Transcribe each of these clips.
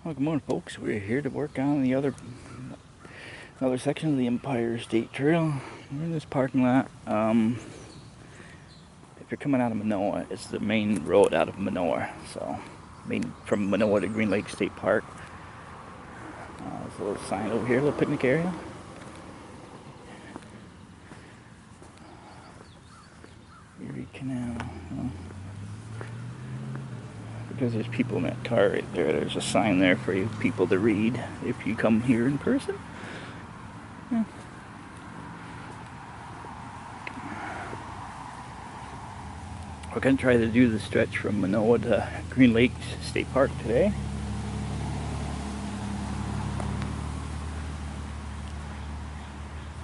Well, good morning, folks. We're here to work on the another section of the Empire State Trail. We're in this parking lot. If you're coming out of Minoa, it's the main road out of Minoa. So, from Minoa to Green Lake State Park. There's a little sign over here, a little picnic area. Erie Canal. Because there's people in that car right there, there's a sign there for you people to read if you come here in person. Yeah. We're going to try to do the stretch from Minoa to Green Lake State Park today.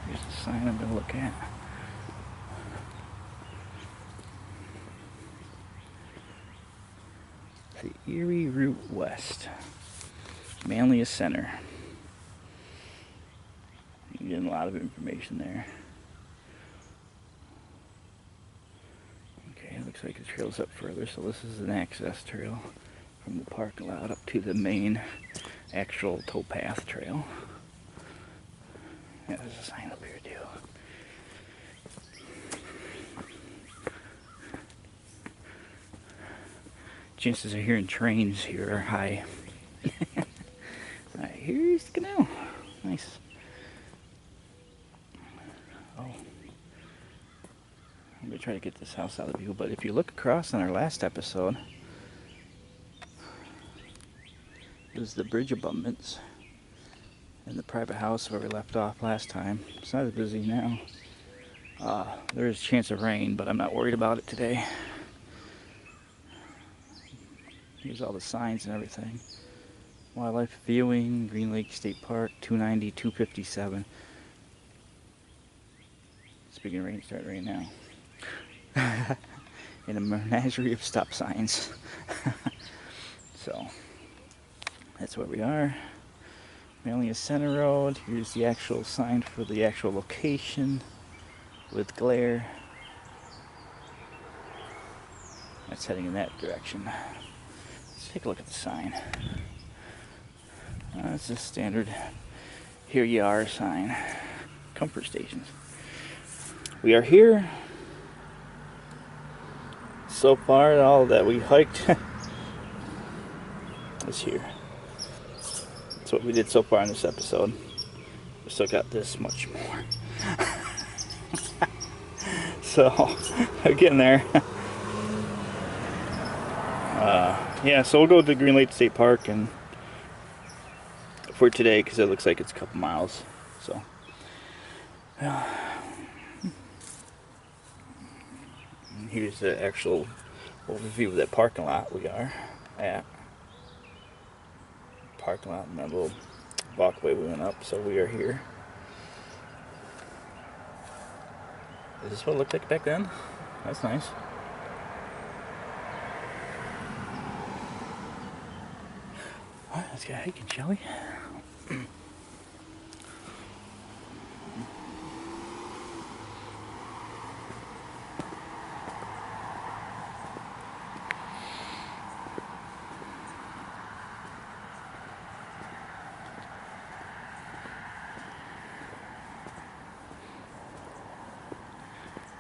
Here's the sign I'm going to look at. The Erie Route West. Manlius Center. You're getting a lot of information there. Okay, it looks like the trail's up further, so this is an access trail from the parking lot up to the main actual towpath trail. Yeah, there's a sign up here too. Chances of hearing trains here are high. Alright, here's the canal. Nice. Oh. I'm going to try to get this house out of view, but if you look across on our last episode, there's the bridge abutments and the private house where we left off last time. It's not as busy now. There is a chance of rain, but I'm not worried about it today. Here's all the signs and everything. Wildlife viewing, Green Lake State Park, 290, 257. Speaking of rain, start right now. In a menagerie of stop signs. So, that's where we are. Manlius Center Road. Here's the actual sign for the actual location with glare. That's heading in that direction. Let's take a look at the sign. That's a standard "Here You Are" sign. Comfort stations. We are here. So far, all that we hiked is here. That's what we did so far in this episode. We still got this much more. So, we're getting there. Yeah, so we'll go to Green Lake State Park and for today because it looks like it's a couple miles. So, here's the actual overview of that parking lot we are at. Parking lot and that little walkway we went up, so we are here. Is this what it looked like back then? That's nice. Alright, let's get hiking, shall we?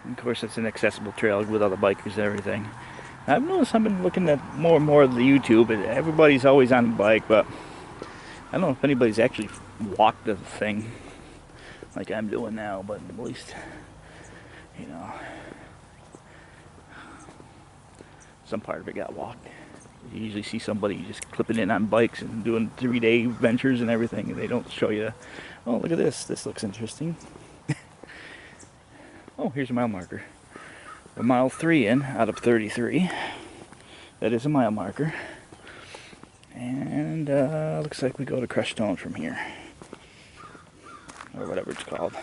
Of course, it's an accessible trail with all the bikers and everything. I've noticed I've been looking at more and more of the YouTube, and everybody's always on a bike, but I don't know if anybody's actually walked the thing like I'm doing now, but at least, you know, some part of it got walked. You usually see somebody just clipping in on bikes and doing 3-day ventures and everything, and they don't show you, oh, look at this, this looks interesting. Oh, here's a mile marker. We're mile 3 in out of 33. That is a mile marker. And looks like we go to Crushed Stone from here. Or whatever it's called.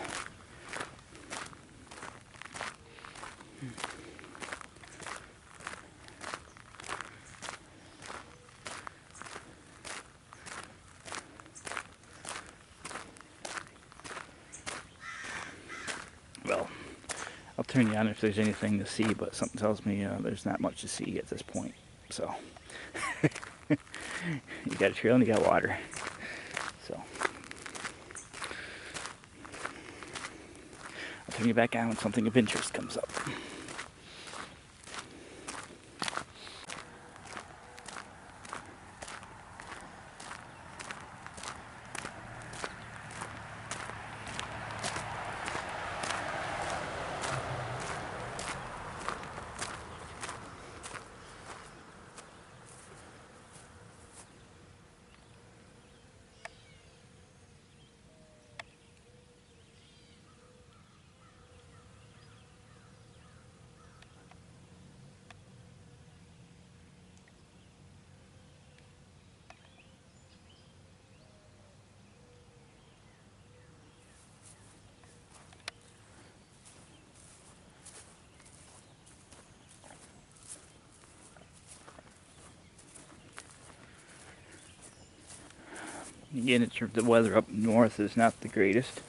Well, I'll turn you on if there's anything to see, but something tells me there's not much to see at this point. So, You got a trail and you got water. So I'll turn you back on when something of interest comes up. Again, the weather up north is not the greatest.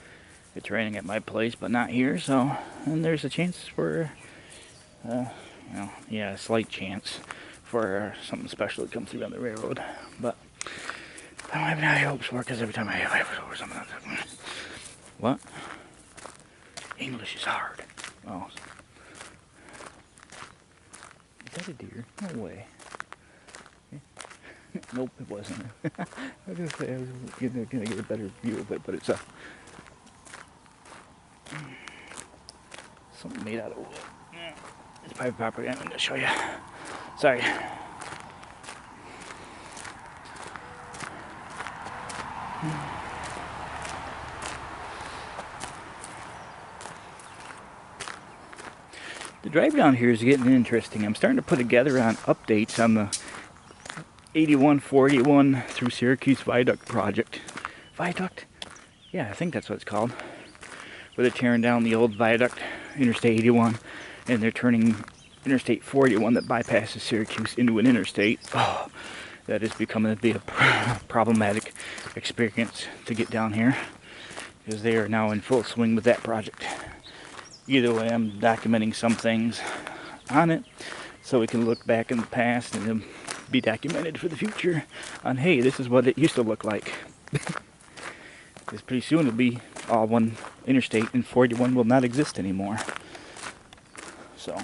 It's raining at my place, but not here, so, and there's a chance for, well, yeah, a slight chance for something special to come through on the railroad, but I don't have any high hopes for it, because every time I have it over something else. What? English is hard. Oh. Is that a deer? No way. Nope, it wasn't. I was gonna say I was gonna get a better view of it, but it's something made out of wood. It's private property. I'm gonna show you. Sorry. The drive down here is getting interesting. I'm starting to put together on updates on the 81-481 through Syracuse Viaduct project. Viaduct? Yeah, I think that's what it's called. Where they're tearing down the old viaduct, Interstate 81, and they're turning Interstate 481 that bypasses Syracuse into an interstate. Oh, that is becoming to be a problematic experience to get down here, because they are now in full swing with that project. Either way, I'm documenting some things on it so we can look back in the past and then be documented for the future on, hey, this is what it used to look like. Because pretty soon it'll be all one interstate and 41 will not exist anymore. So,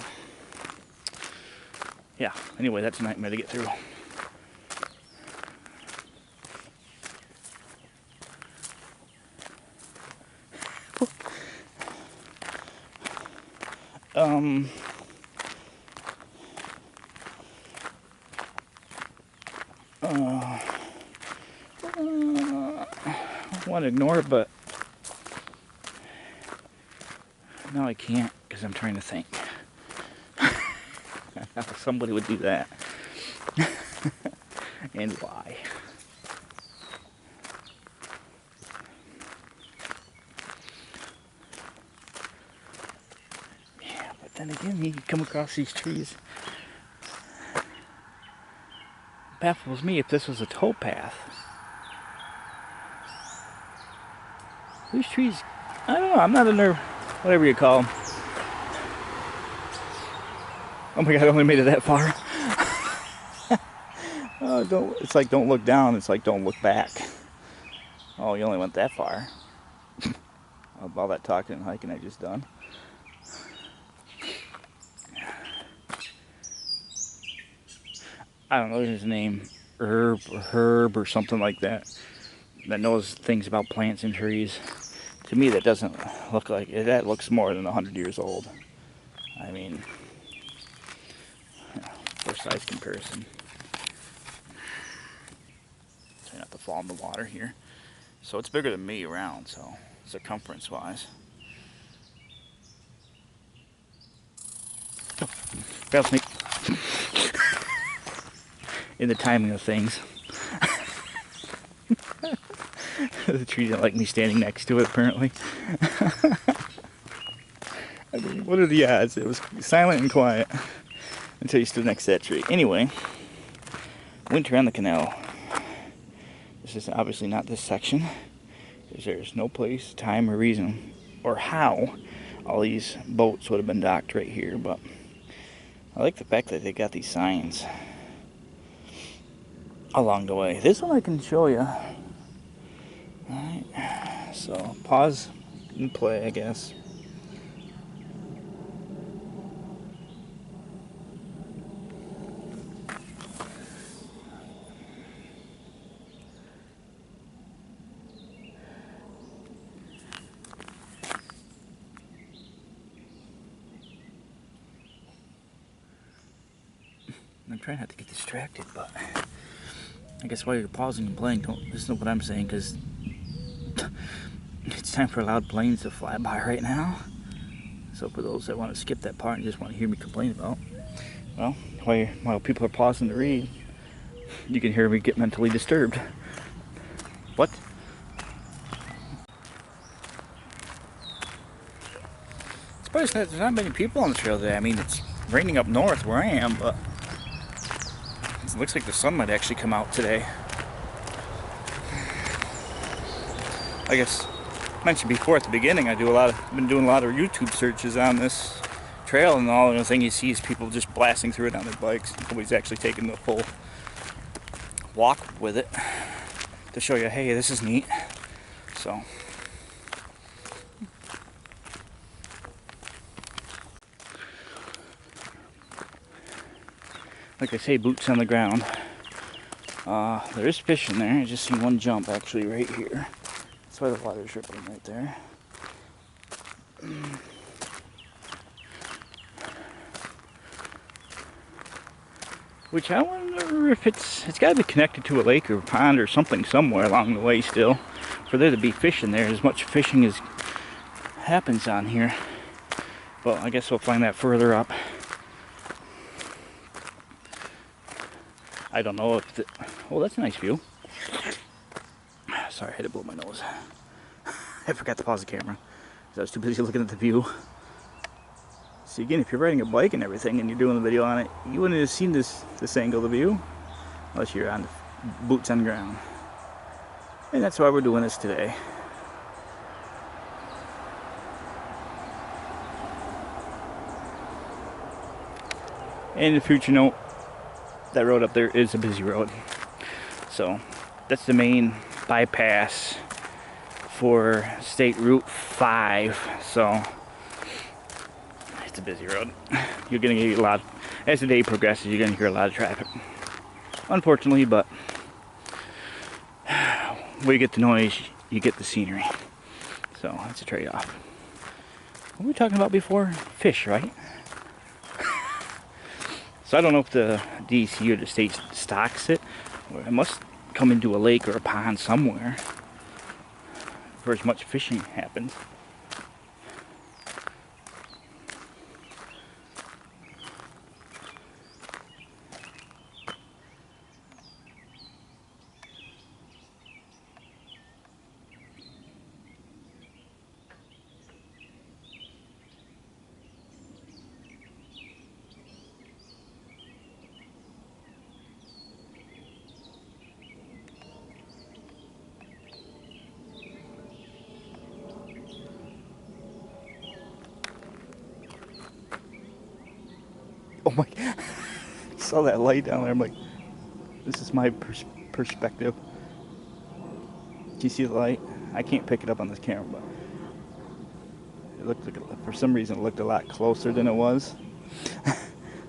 yeah, anyway, that's a nightmare to get through. I want to ignore it, but no, I can't, because I'm trying to think. Somebody would do that. And why? Yeah, but then again, you come across these trees. It baffles me if this was a towpath. These trees, I don't know, I'm not a nerve, whatever you call them. Oh my god, I only made it that far. Oh, it's like don't look down, it's like don't look back. Oh, you only went that far. All that talking and hiking I just done. I don't know his name, Herb or something like that knows things about plants and trees. To me, that doesn't look like it. That looks more than 100 years old. I mean, for size comparison. Try not to fall in the water here. So it's bigger than me around, so circumference-wise. Oh, rattlesnake. In the timing of things. The tree didn't like me standing next to it, apparently. I mean, what are the odds? It was silent and quiet until you stood next to that tree. Anyway, winter on the canal. This is obviously not this section, because there's no place, time, or reason, or how all these boats would have been docked right here. But I like the fact that they got these signs. along the way. This one I can show you. Alright, so pause and play, I guess. I'm trying not to get distracted, but I guess while you're pausing and playing, don't listen to what I'm saying, because it's time for loud planes to fly by right now. So for those that want to skip that part and just want to hear me complain about, well, while people are pausing to read, you can hear me get mentally disturbed. What? Surprised that there's not many people on the trail today. I mean, it's raining up north where I am, but it looks like the sun might actually come out today. I guess I mentioned before at the beginning, I've been doing a lot of YouTube searches on this trail, and all the thing you see is people just blasting through it on their bikes. Nobody's actually taking the full walk with it to show you, hey, this is neat. So like I say, boots on the ground. There is fish in there. I just see one jump actually right here. That's why the water's rippling right there. Which I wonder if it's got to be connected to a lake or a pond or something somewhere along the way still, for there to be fish in there. As much fishing as happens on here. Well, I guess we'll find that further up. I don't know if the... Oh, that's a nice view. Sorry, I had to blow my nose. I forgot to pause the camera because I was too busy looking at the view. See, again, if you're riding a bike and everything and you're doing the video on it, you wouldn't have seen this angle of the view unless you're on the boots on the ground. And that's why we're doing this today. And in the future note, that road up there is a busy road. So that's the main bypass for State Route 5. So it's a busy road. You're gonna get a lot, as the day progresses, you're gonna hear a lot of traffic. Unfortunately, but where you get the noise, you get the scenery. So that's a trade-off. What were we talking about before? Fish, right? So I don't know if the DC or the state stocks it, or it must come into a lake or a pond somewhere where as much fishing happens. Oh my, I saw that light down there. I'm like, this is my perspective. Do you see the light? I can't pick it up on this camera, but it looked like, for some reason, it looked a lot closer than it was.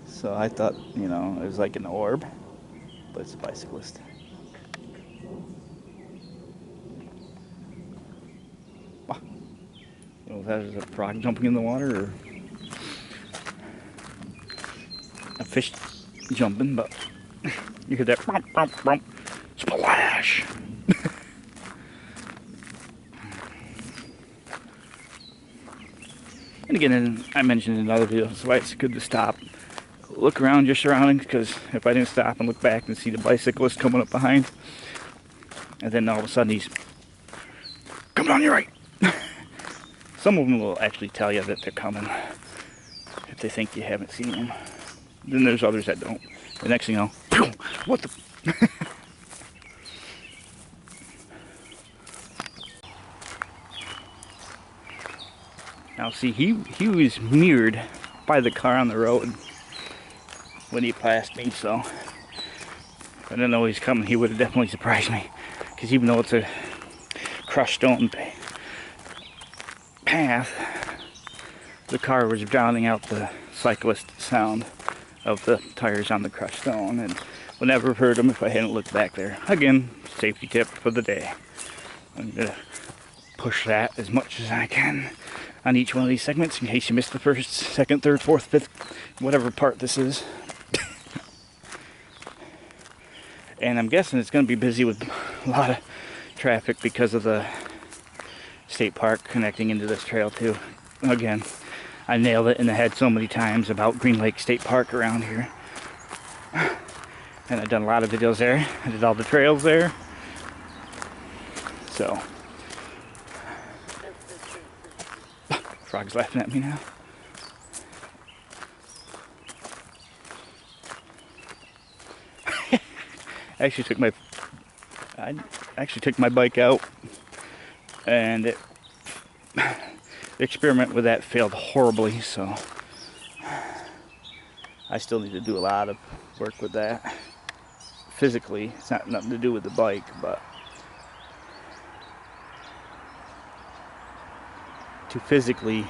So I thought, you know, it was like an orb, but it's a bicyclist. Wow. I don't know if that is a frog jumping in the water or a fish jumping, but you hear that bump, bump, bump, splash. And again, I mentioned in another video, that's why it's good to stop, look around your surroundings, because if I didn't stop and look back and see the bicyclist coming up behind, and then all of a sudden he's coming on your right. Some of them will actually tell you that they're coming if they think you haven't seen them. Then there's others that don't. The next thing you know, what the? Now see, he was mirrored by the car on the road when he passed me, so If I didn't know he was coming, he would have definitely surprised me. Because even though it's a crushed stone path, the car was drowning out the cyclist sound of the tires on the crushed stone, and would never have heard them if I hadn't looked back there. Again, safety tip for the day. I'm gonna push that as much as I can on each one of these segments in case you missed the first, second, third, fourth, fifth, whatever part this is. And I'm guessing it's going to be busy with a lot of traffic because of the state park connecting into this trail too. Again, I nailed it in the head so many times about Green Lake State Park around here. And I've done a lot of videos there. I did all the trails there. So, frog's laughing at me now. I actually took my bike out, and the experiment with that failed horribly, so I still need to do a lot of work with that physically. It's not nothing to do with the bike, but to physically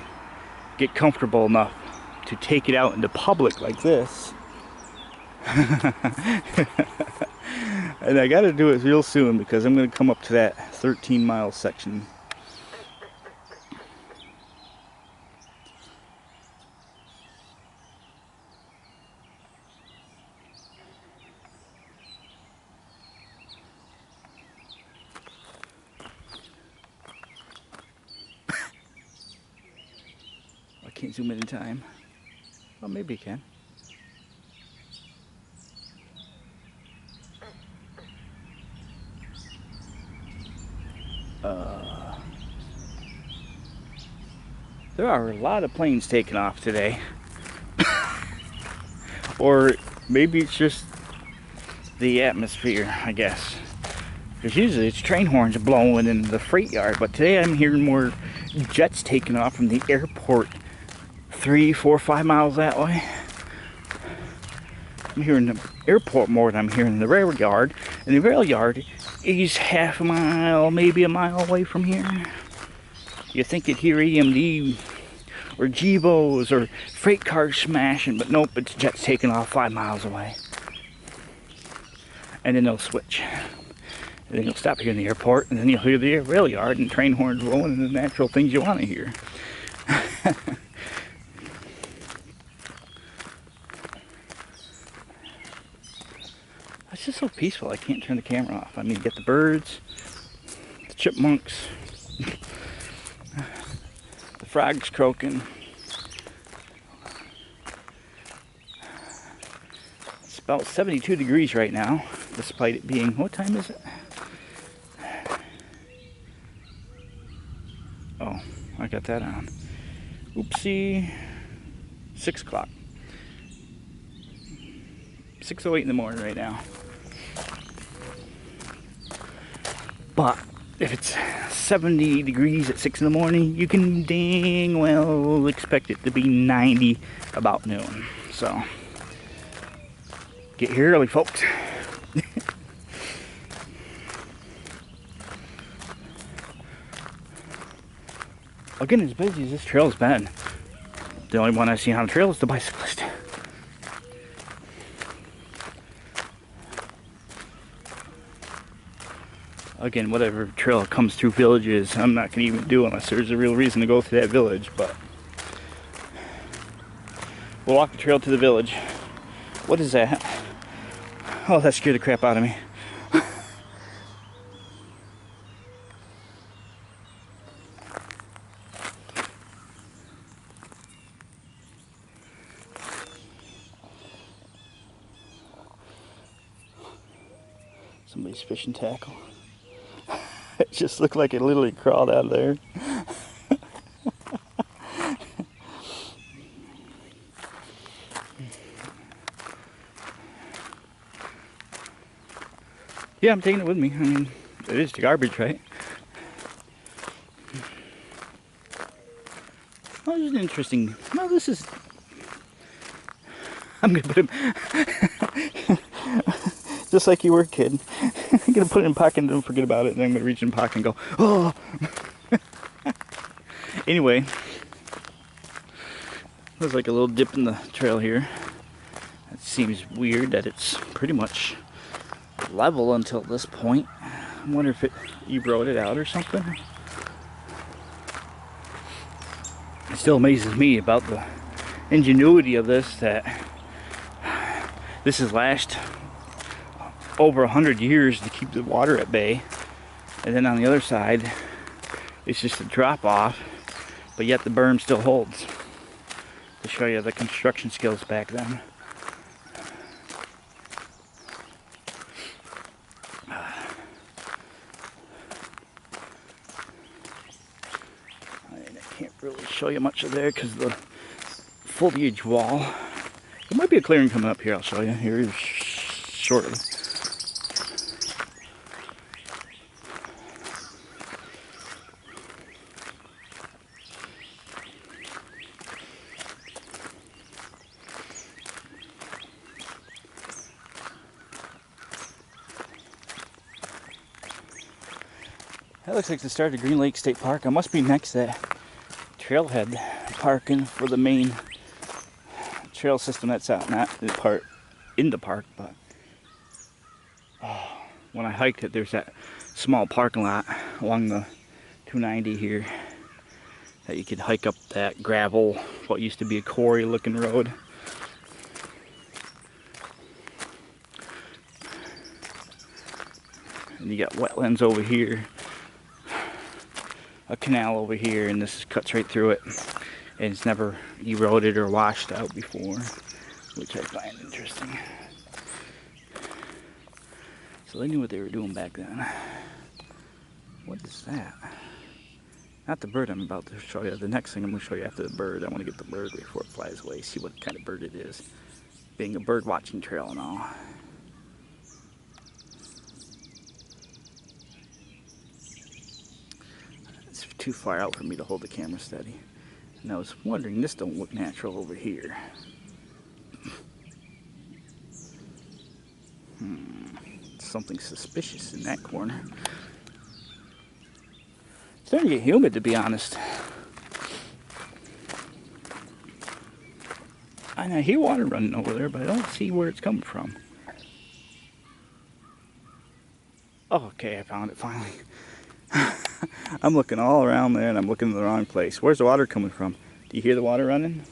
get comfortable enough to take it out into public like this. And I gotta do it real soon because I'm gonna come up to that 13-mile section. I can't zoom in time. Well, maybe I can. There are a lot of planes taking off today. Or maybe it's just the atmosphere, I guess. Because usually it's train horns blowing in the freight yard, but today I'm hearing more jets taking off from the airport 3, 4, 5 miles that way. I'm hearing the airport more than I'm hearing the rail yard. And the rail yard is half a mile, maybe a mile away from here. You think you'd hear EMD or Jevos or freight cars smashing, but nope, it's jets taking off 5 miles away. And then they'll switch. And then you'll stop here in the airport, and then you'll hear the rail yard and train horns blowing and the natural things you want to hear. It's just so peaceful, I can't turn the camera off. I mean, you get the birds, the chipmunks, the frogs croaking. It's about 72 degrees right now, despite it being, what time is it? Oh, I got that on. Oopsie. 6 o'clock. 6:08 in the morning right now. But if it's 70 degrees at 6 in the morning, you can dang well expect it to be 90 about noon. So, get here early, folks. Again, as busy as this trail's been, the only one I see on the trail is the bicyclist. Again, whatever trail comes through villages, I'm not going to even do unless there's a real reason to go through that village, but we'll walk the trail to the village. What is that? Oh, that scared the crap out of me. Somebody's fishing tackle. It just looked like it literally crawled out of there. Yeah, I'm taking it with me. I mean, it is the garbage, right? Well, this is interesting. Well, this is... I'm gonna put him... just like you were a kid. I'm gonna put it in a pocket and don't forget about it, and then I'm gonna reach in the pocket and go, oh. Anyway, there's like a little dip in the trail here. It seems weird that it's pretty much level until this point. I wonder if you rode it out or something. It still amazes me about the ingenuity of this, that this has lasted over 100 years to keep the water at bay, and then on the other side it's just a drop off, but yet the berm still holds, to show you the construction skills back then. I can't really show you much of there because of the foliage wall. There might be a clearing coming up here. I'll show you here shortly. That looks like the start of Green Lake State Park. I must be next to that trailhead parking for the main trail system that's out, not the part in the park, but when I hiked it, there's that small parking lot along the 290 here that you could hike up that gravel, what used to be a quarry looking road. And you got wetlands over here, a canal over here, and this cuts right through it, and it's never eroded or washed out before, which I find interesting. So they knew what they were doing back then. What is that? Not the bird I'm about to show you. The next thing I'm going to show you after the bird. I want to get the bird before it flies away, see what kind of bird it is, being a bird watching trail and all. Too far out for me to hold the camera steady. And I was wondering, this don't look natural over here. Something suspicious in that corner. It's starting to get humid, to be honest. And I hear water running over there, but I don't see where it's coming from. Oh, okay, I found it finally. I'm looking all around there and I'm looking in the wrong place. Where's the water coming from? Do you hear the water running?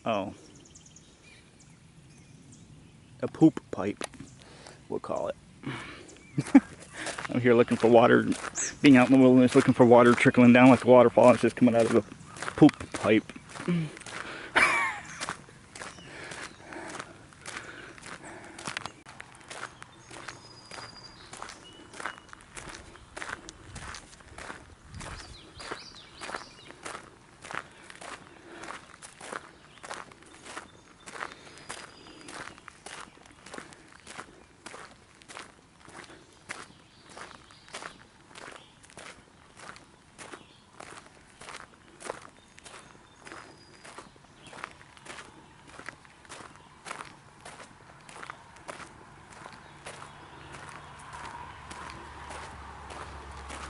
Oh. A poop pipe, we'll call it. I'm here looking for water, being out in the wilderness looking for water trickling down like a waterfall. It's just coming out of a poop pipe.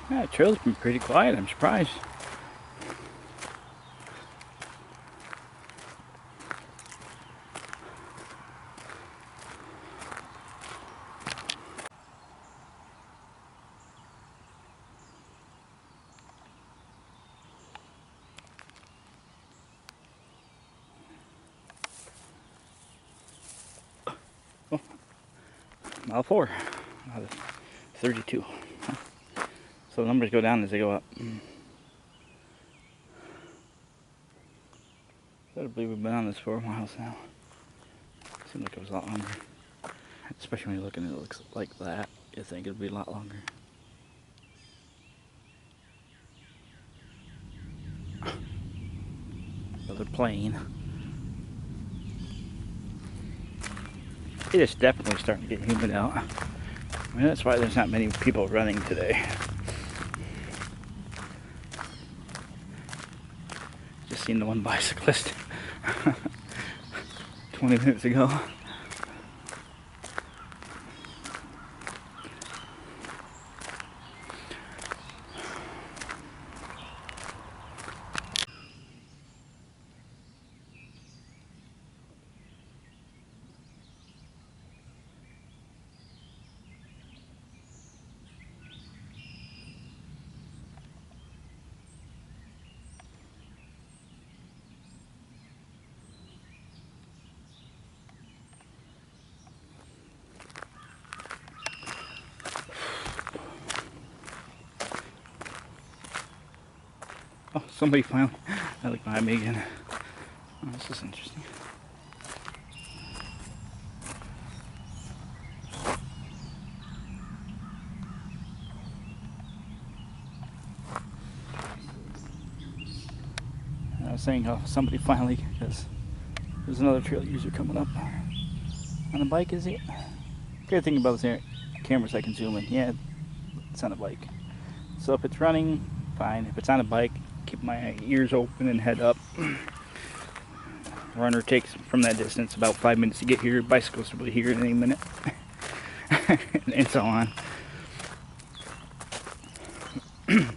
Yeah, the trail's been pretty quiet, I'm surprised. Oh, mile 4 out of 32. So the numbers go down as they go up. I believe we've been on this 4 miles now. Seems like it was a lot longer. Especially when you're looking at it, looks like that. You think it'd be a lot longer. Another plane. It is definitely starting to get humid out. I mean, that's why there's not many people running today. Just seen the one bicyclist. 20 minutes ago. Oh, somebody finally, I look behind me again. Oh, this is interesting. I was saying how somebody finally, because there's another trail user coming up on a bike, is it? Good thing about this cameras I can zoom in. Yeah, it's on a bike. So if it's running, fine. If it's on a bike, keep my ears open and head up. Runner takes from that distance about 5 minutes to get here. Bicycles will be here in any minute. And so on. I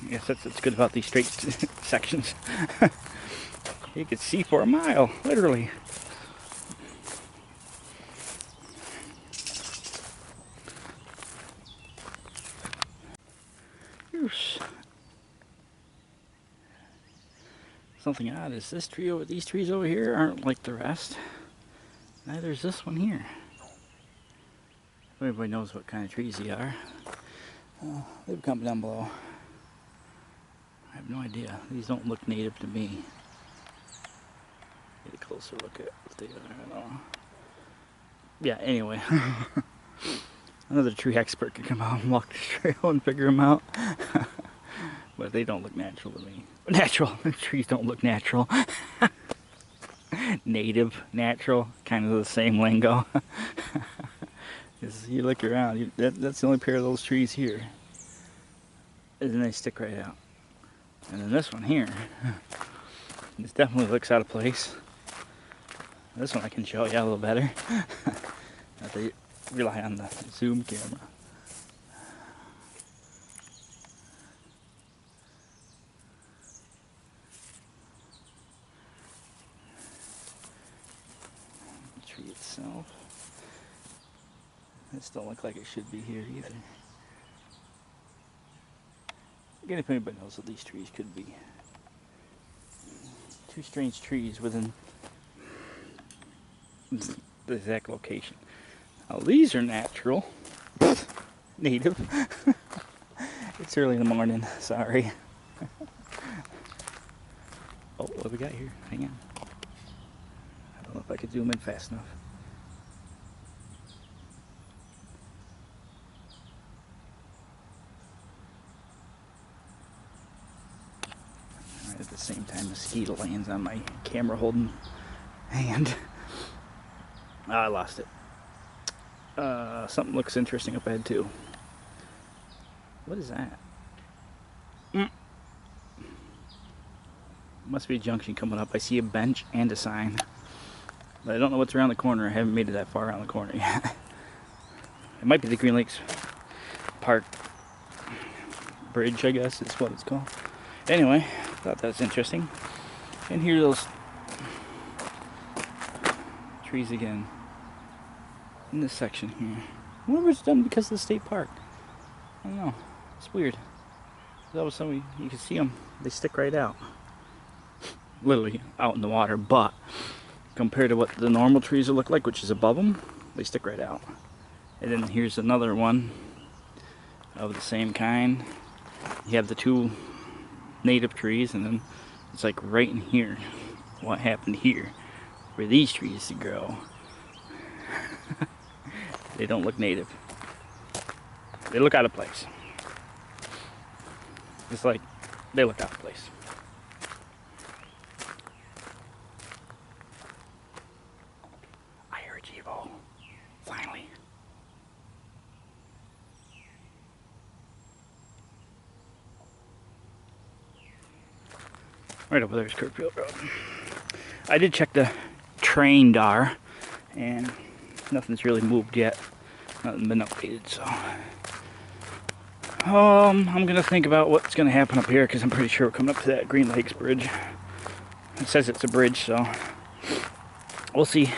guess that's what's good about these straight sections. You could see for a mile, literally. Something odd is this tree over, these trees over here aren't like the rest. Neither is this one here. Everybody knows what kind of trees they are. Leave a comment down below. I have no idea. These don't look native to me. Get a closer look at what they are. I don't know. Yeah, anyway. Another tree expert could come out and walk the trail and figure them out. But they don't look natural to me. Natural. Trees don't look natural. Native, natural, kind of the same lingo. You look around, that's the only pair of those trees here. And then they stick right out. And then this one here, this definitely looks out of place. This one I can show you a little better. They rely on the zoom camera. The tree itself. This don't look like it should be here either. Again, if anybody knows what these trees could be. Two strange trees within the exact location. Now these are natural. Native. It's early in the morning, sorry. Oh, what do we got here? Hang on. I don't know if I could zoom in fast enough. Right at the same time, mosquito lands on my camera holding hand. Oh, I lost it. Something looks interesting up ahead too. What is that? Must be a junction coming up. I see a bench and a sign. But I don't know what's around the corner. I haven't made it that far around the corner yet. It might be the Green Lakes Park Bridge, I guess is what it's called. Anyway, thought that was interesting. And here are those trees again. In this section here. I wonder if it's done because of the state park. I don't know. It's weird. That was something you can see them. They stick right out. Literally out in the water, but compared to what the normal trees will look like, which is above them, they stick right out. And then here's another one of the same kind. You have the two native trees, and then it's like right in here. What happened here? For these trees to grow. They don't look native. They look out of place. It's like they look out of place. I hear a Jevo. Finally. Right over there is Kirkville Road. I did check the train dar, and nothing's really moved yet. Nothing been updated, so. I'm gonna think about what's gonna happen up here because I'm pretty sure we're coming up to that Green Lakes Bridge. It says it's a bridge, so we'll see.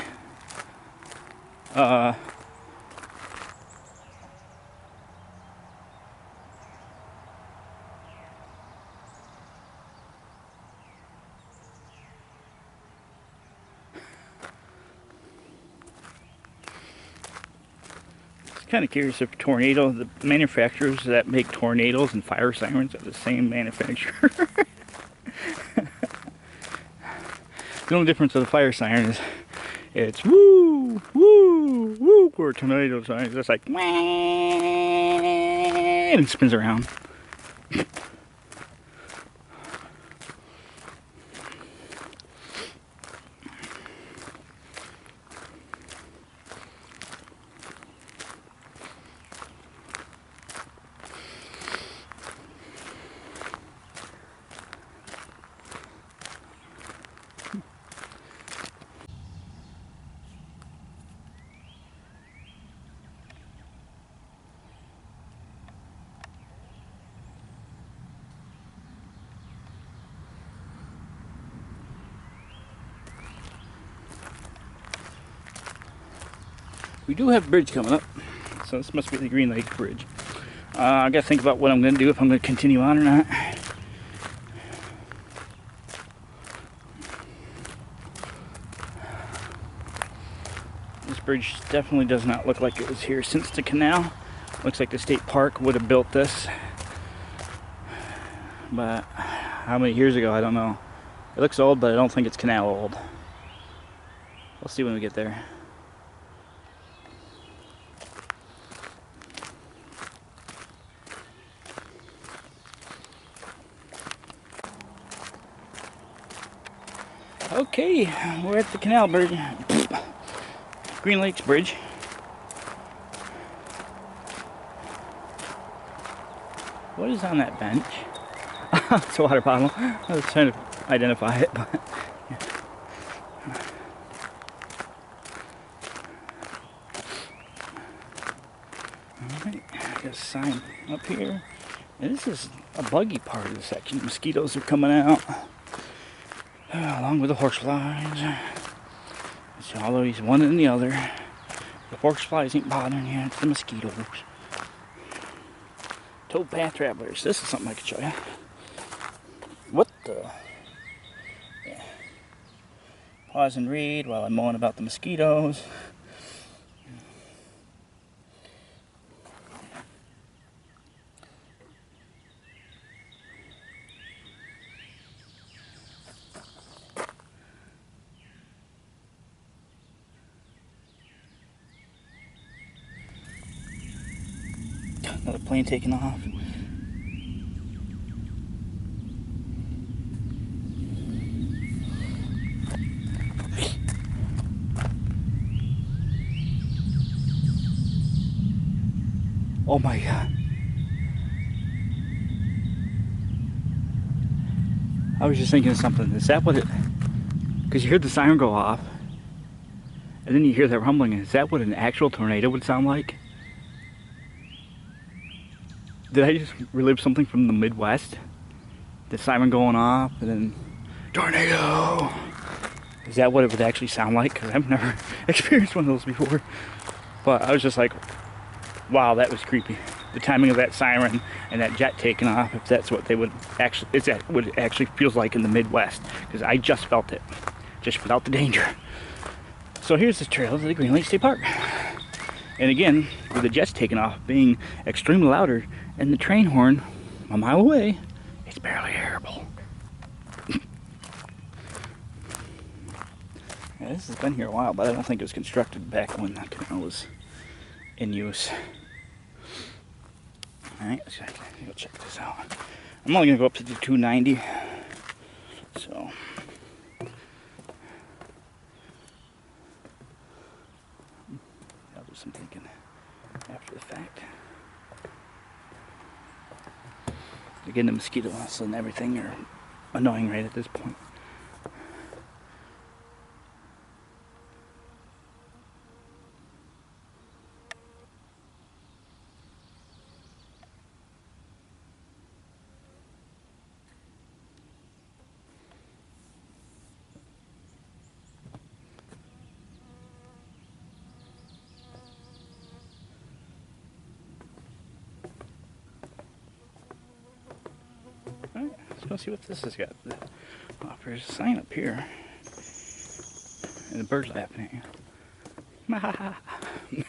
Kind of curious if the manufacturers that make tornadoes and fire sirens are the same manufacturer. The only difference of the fire siren is it's woo, woo, woo, for tornado signs. It's like, and it spins around. We do have a bridge coming up, so this must be the Green Lake Bridge. I gotta think about what I'm gonna do, if I'm gonna continue on or not. This bridge definitely does not look like it was here since the canal. Looks like the state park would have built this, but how many years ago, I don't know. It looks old, but I don't think it's canal old. We'll see when we get there. Okay, we're at the canal bridge. Green Lakes Bridge. What is on that bench? It's a water bottle. I was trying to identify it, but yeah. Alright, got a sign up here. And this is a buggy part of the section. Mosquitoes are coming out. Along with the horseflies. It's always one and the other. The horseflies ain't bothering you, it's the mosquitoes. Towpath travelers. This is something I could show you. What the? Yeah. Pause and read while I'm mowing about the mosquitoes. Another plane taking off. Oh my God. I was just thinking of something. Is that what it... Because you hear the siren go off, and then you hear that rumbling. Is that what an actual tornado would sound like? Did I just relive something from the Midwest? The siren going off and then tornado. Is that what it would actually sound like? Because I've never experienced one of those before. But I was just like, wow, that was creepy. The timing of that siren and that jet taking off, if that's what they would actually, is that what it actually feels like in the Midwest. Because I just felt it, just without the danger. So here's the trail to the Green Lake State Park. And again, with the jets taking off being extremely louder and the train horn a mile away, it's barely hearable. Yeah, this has been here a while, but I don't think it was constructed back when the canal was in use. Alright, let's go check this out. I'm only going to go up to the 290. So... I'm thinking after the fact. Again, the mosquitoes and everything are annoying right at this point. Alright, let's go see what this has got. Oh, there's a sign up here. And the bird's laughing at you.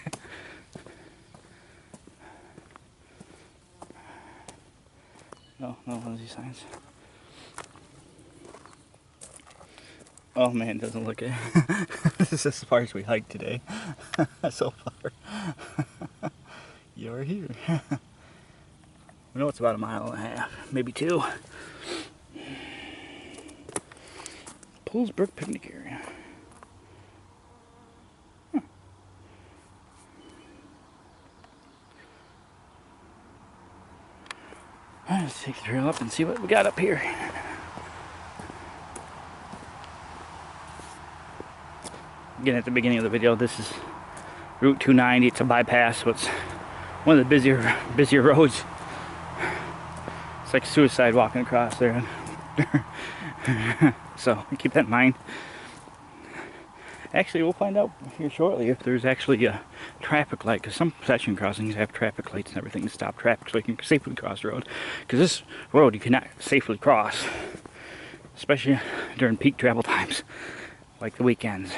No, one of these signs. Oh man, it doesn't look it. This is as far as we hiked today. So far. You're here. We know it's about 1.5 miles, maybe 2. Poolsbrook picnic area. Huh. Alright, let's take the trail up and see what we got up here. Again, at the beginning of the video, this is Route 290. It's a bypass, so it's one of the busier roads. It's like suicide walking across there. So keep that in mind. Actually, we'll find out here shortly if there's actually a traffic light, because some pedestrian crossings have traffic lights and everything to stop traffic so you can safely cross the road. Because this road you cannot safely cross, especially during peak travel times, like the weekends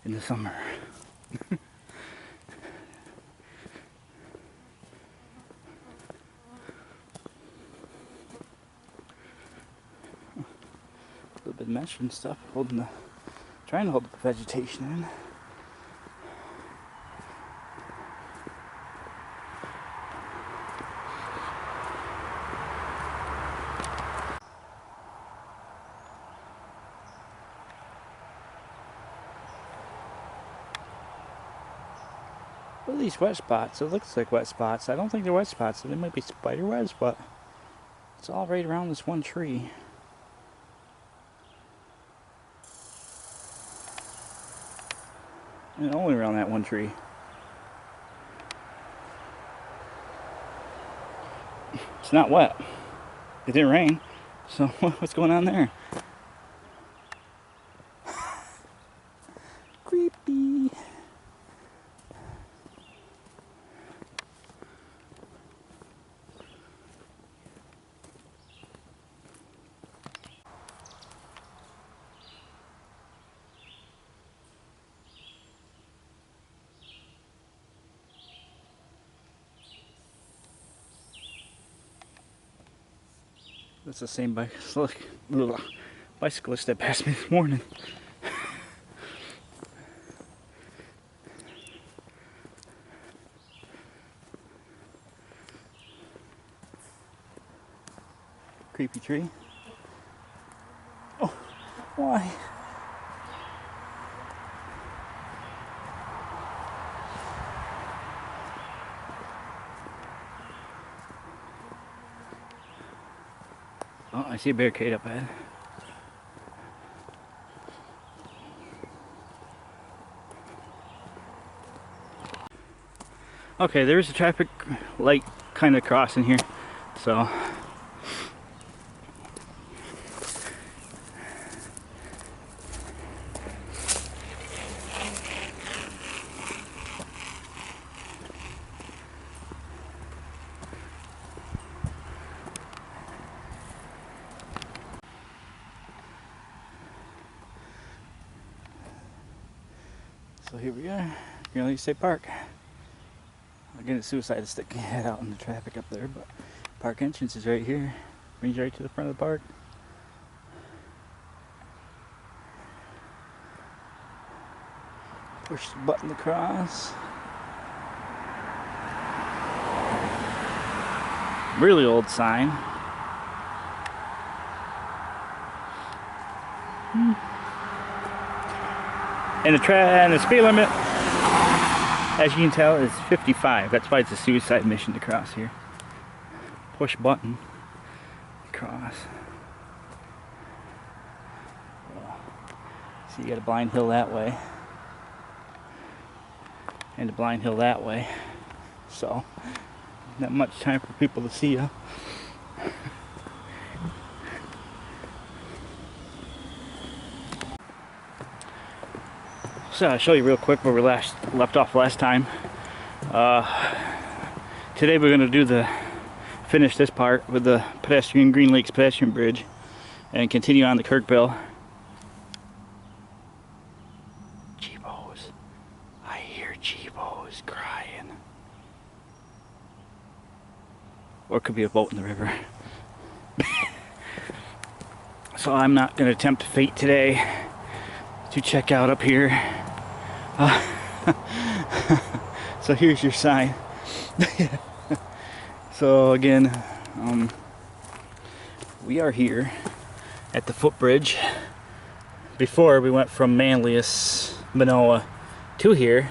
in the summer. A little bit of mesh and stuff, trying to hold the vegetation in. What are these wet spots? It looks like wet spots. I don't think they're wet spots. They might be spider webs, but it's all right around this one tree. And only around that one tree. It's not wet. It didn't rain. So what's going on there? Creepy. That's the same bicyclist that passed me this morning. Creepy tree. Oh, why? Oh, I see a barricade up ahead. Okay, there's a traffic light kind of crossing here, so here we are, Erie State Park. Again, it's suicide to stick your head out in the traffic up there, but park entrance is right here. Brings you right to the front of the park. Push the button to cross. Really old sign. And the speed limit, as you can tell, is 55. That's why it's a suicide mission to cross here. Push button. across. So you got a blind hill that way, and a blind hill that way. So not much time for people to see you. So I'll show you real quick where we left off last time. Today we're going to finish this part with the Green Lakes pedestrian bridge and continue on to Kirkville. Jeepos. I hear Jeepos crying. Or it could be a boat in the river. So I'm not going to tempt fate today to check out up here. So here's your sign. So again, we are here at the footbridge. Before we went from Manlius, Minoa to here,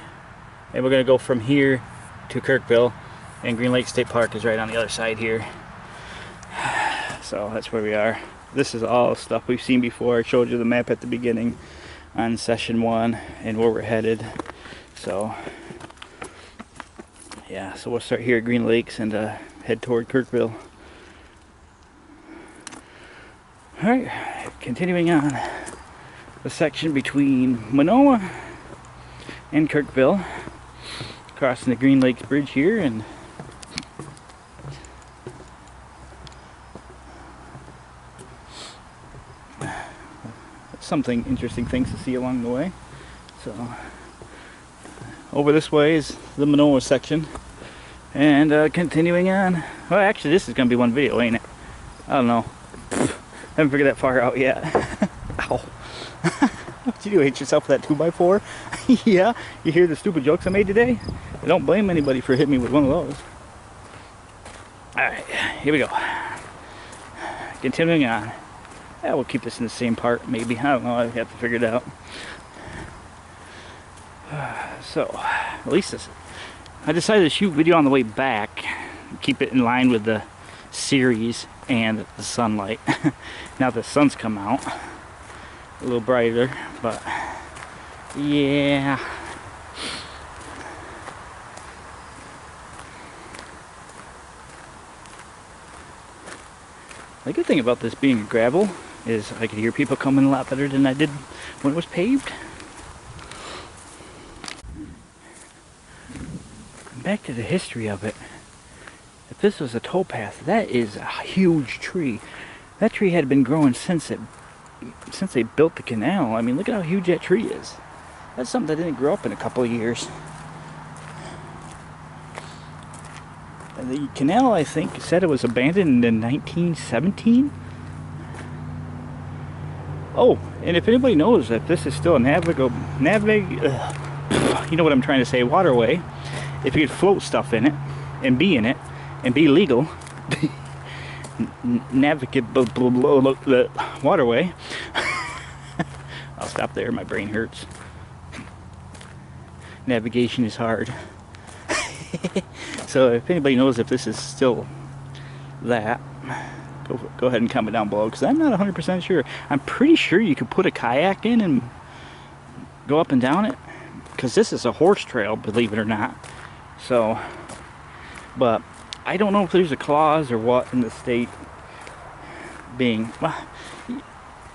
and we're going to go from here to Kirkville, and Green Lake State Park is right on the other side here. So that's where we are. This is all stuff we've seen before. I showed you the map at the beginning on session 1 and where we're headed. So yeah, so we'll start here at Green Lakes and head toward Kirkville. Alright, continuing on the section between Minoa and Kirkville, crossing the Green Lakes Bridge here, and something interesting things to see along the way. So over this way is the Minoa section, and continuing on. Well, actually this is gonna be one video, ain't it? I don't know. Haven't figured that far out yet. Ow. What you do, hit yourself with that 2x4? Yeah, you hear the stupid jokes I made today? I don't blame anybody for hitting me with one of those. Alright, here we go. Continuing on. Yeah, we'll keep this in the same part, maybe. I don't know, I have to figure it out. So, at least I decided to shoot video on the way back, keep it in line with the series and the sunlight. Now the sun's come out a little brighter, but yeah. The good thing about this being gravel is I could hear people coming a lot better than I did when it was paved. Back to the history of it. If this was a towpath, that is a huge tree. That tree had been growing since they built the canal. I mean, look at how huge that tree is. That's something that didn't grow up in a couple of years. And the canal, I think, said it was abandoned in 1917. Oh, and if anybody knows that this is still a you know what I'm trying to say, waterway, if you could float stuff in it and be legal, navigable waterway. I'll stop there, my brain hurts. Navigation is hard. So if anybody knows if this is still that, go ahead and comment down below, because I'm not 100% sure. I'm pretty sure you could put a kayak in and go up and down it, because this is a horse trail, believe it or not. So, but I don't know if there's a clause or what in the state being, well,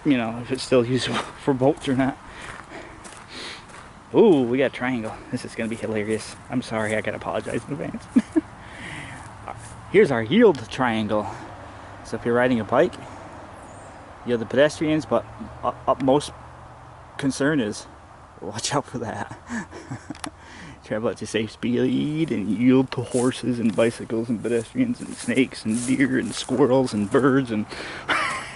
you know, if it's still usable for boats or not. Ooh, we got a triangle. This is going to be hilarious. I'm sorry, I got to apologize in advance. Here's our yield triangle. So if you're riding a bike, you have the pedestrians, but utmost concern is watch out for that. Travel at a safe speed and yield to horses and bicycles and pedestrians and snakes and deer and squirrels and birds, and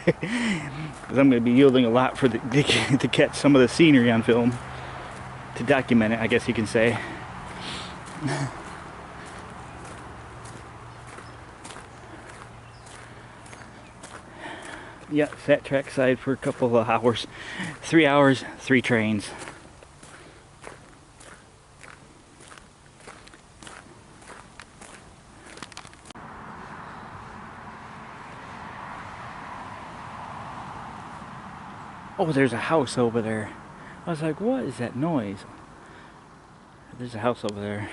because I'm going to be yielding a lot for to catch some of the scenery on film, to document it, I guess you can say. Yeah, sat trackside for a couple of hours. 3 hours, 3 trains. Oh, there's a house over there. I was like, what is that noise? There's a house over there.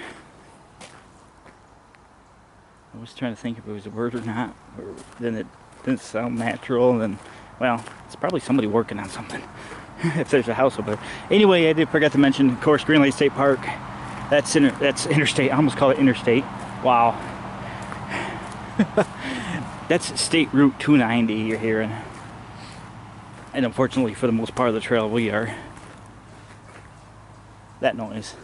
I was trying to think if it was a bird or not. Or then it didn't sound natural. And then, well, it's probably somebody working on something. If there's a house over there. Anyway, I did forget to mention, of course, Green Lake State Park. That's interstate. I almost call it interstate. Wow. That's State Route 290 you're hearing. And unfortunately, for the most part of the trail, we are. That noise.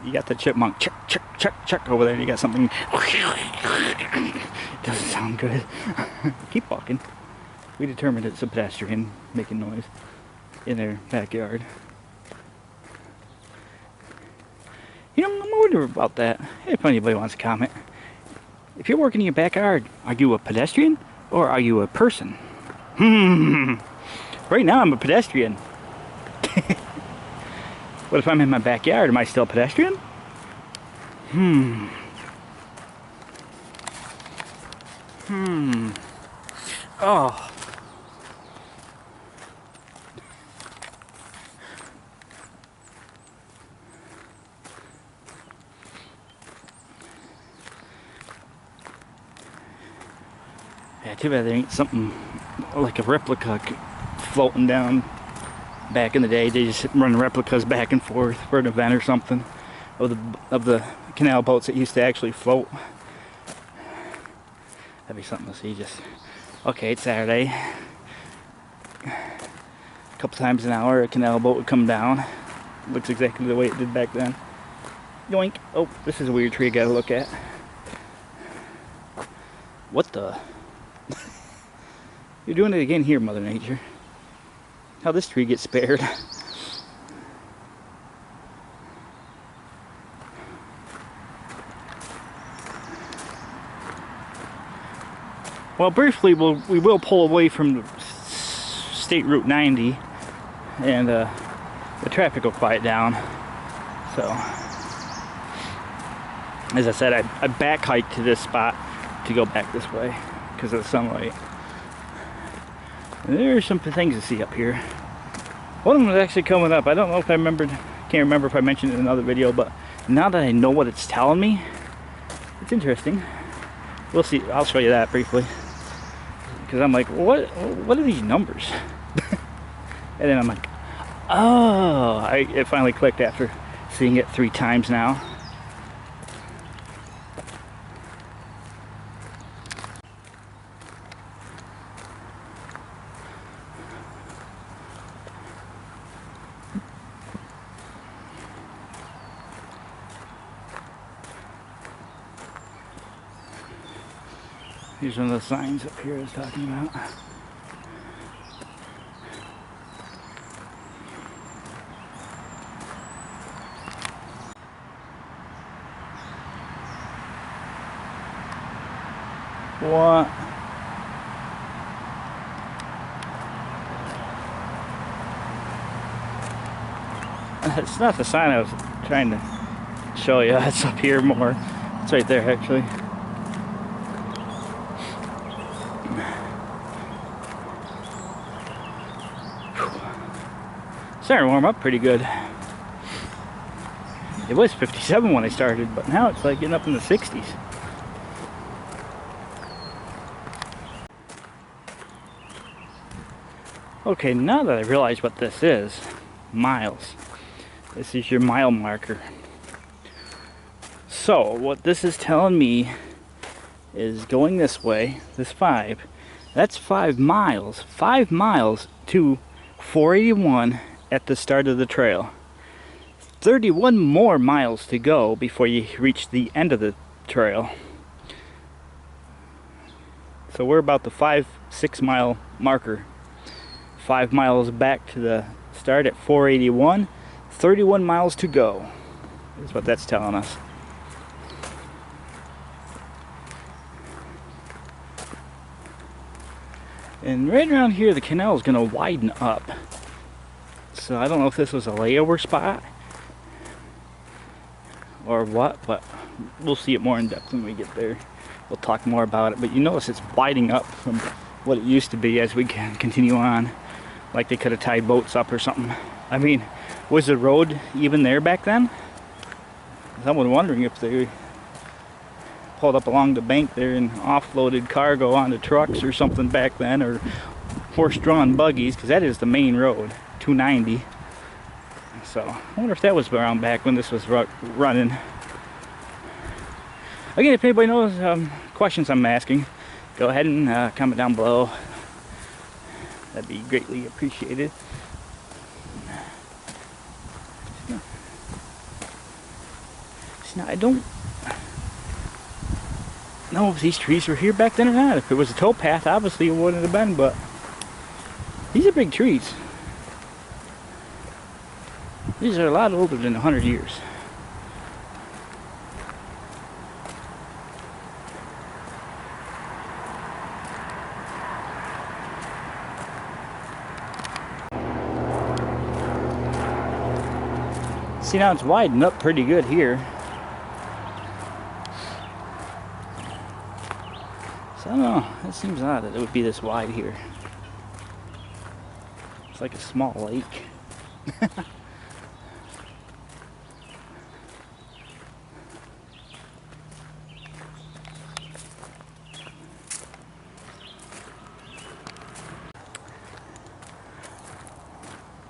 You got the chipmunk check over there, and you got something. Doesn't sound good. Keep walking. We determined it's a pedestrian making noise in their backyard. You know, I'm wondering about that. If anybody wants to comment. If you're working in your backyard, are you a pedestrian or are you a person? Right now I'm a pedestrian. But if I'm in my backyard, am I still a pedestrian? Oh. Yeah, too bad there ain't something like a replica floating down. Back in the day, they just run replicas back and forth for an event or something of the canal boats that used to actually float. That'd be something to see. Just okay, it's Saturday. A couple times an hour, a canal boat would come down. Looks exactly the way it did back then. Yoink! Oh, this is a weird tree I gotta look at. What the? You're doing it again here, Mother Nature. How this tree gets spared. Well, briefly, we will pull away from State Route 90, and the traffic will quiet down. So, as I said, I back hiked to this spot to go back this way because of the sunlight. And there are some things to see up here. One of them is actually coming up. I don't know if I remembered, can't remember if I mentioned it in another video, but now that I know what it's telling me, it's interesting. We'll see. I'll show you that briefly. Because I'm like, what are these numbers? And then I'm like, oh, it finally clicked after seeing it 3 times now. Here's one of the signs up here I was talking about. What? It's not the sign I was trying to show you. It's up here more. It's right there actually. Starting to warm up pretty good. It was 57 when I started, but now it's like getting up in the 60s. Okay, now that I realize what this is, miles. This is your mile marker. So, what this is telling me is going this way, this 5, that's 5 miles. 5 miles to 481 at the start of the trail. 31 more miles to go before you reach the end of the trail. So we're about the 5-6 mile marker. 5 miles back to the start at 481. 31 miles to go is what that's telling us. And right around here the canal is going to widen up. So I don't know if this was a layover spot or what, but we'll see it more in depth when we get there. We'll talk more about it. But you notice it's widening up from what it used to be as we can continue on. Like they could have tied boats up or something. I mean, was the road even there back then? Someone wondering if they pulled up along the bank there and offloaded cargo onto trucks or something back then, or horse-drawn buggies, because that is the main road, 290. So I wonder if that was around back when this was running. Again, if anybody knows questions I'm asking, go ahead and comment down below. That'd be greatly appreciated. Now, I don't know if these trees were here back then or not. If it was a towpath, obviously it wouldn't have been, but these are big trees. These are a lot older than 100 years. See, now it's widened up pretty good here. So I don't know, it seems odd that it would be this wide here. It's like a small lake.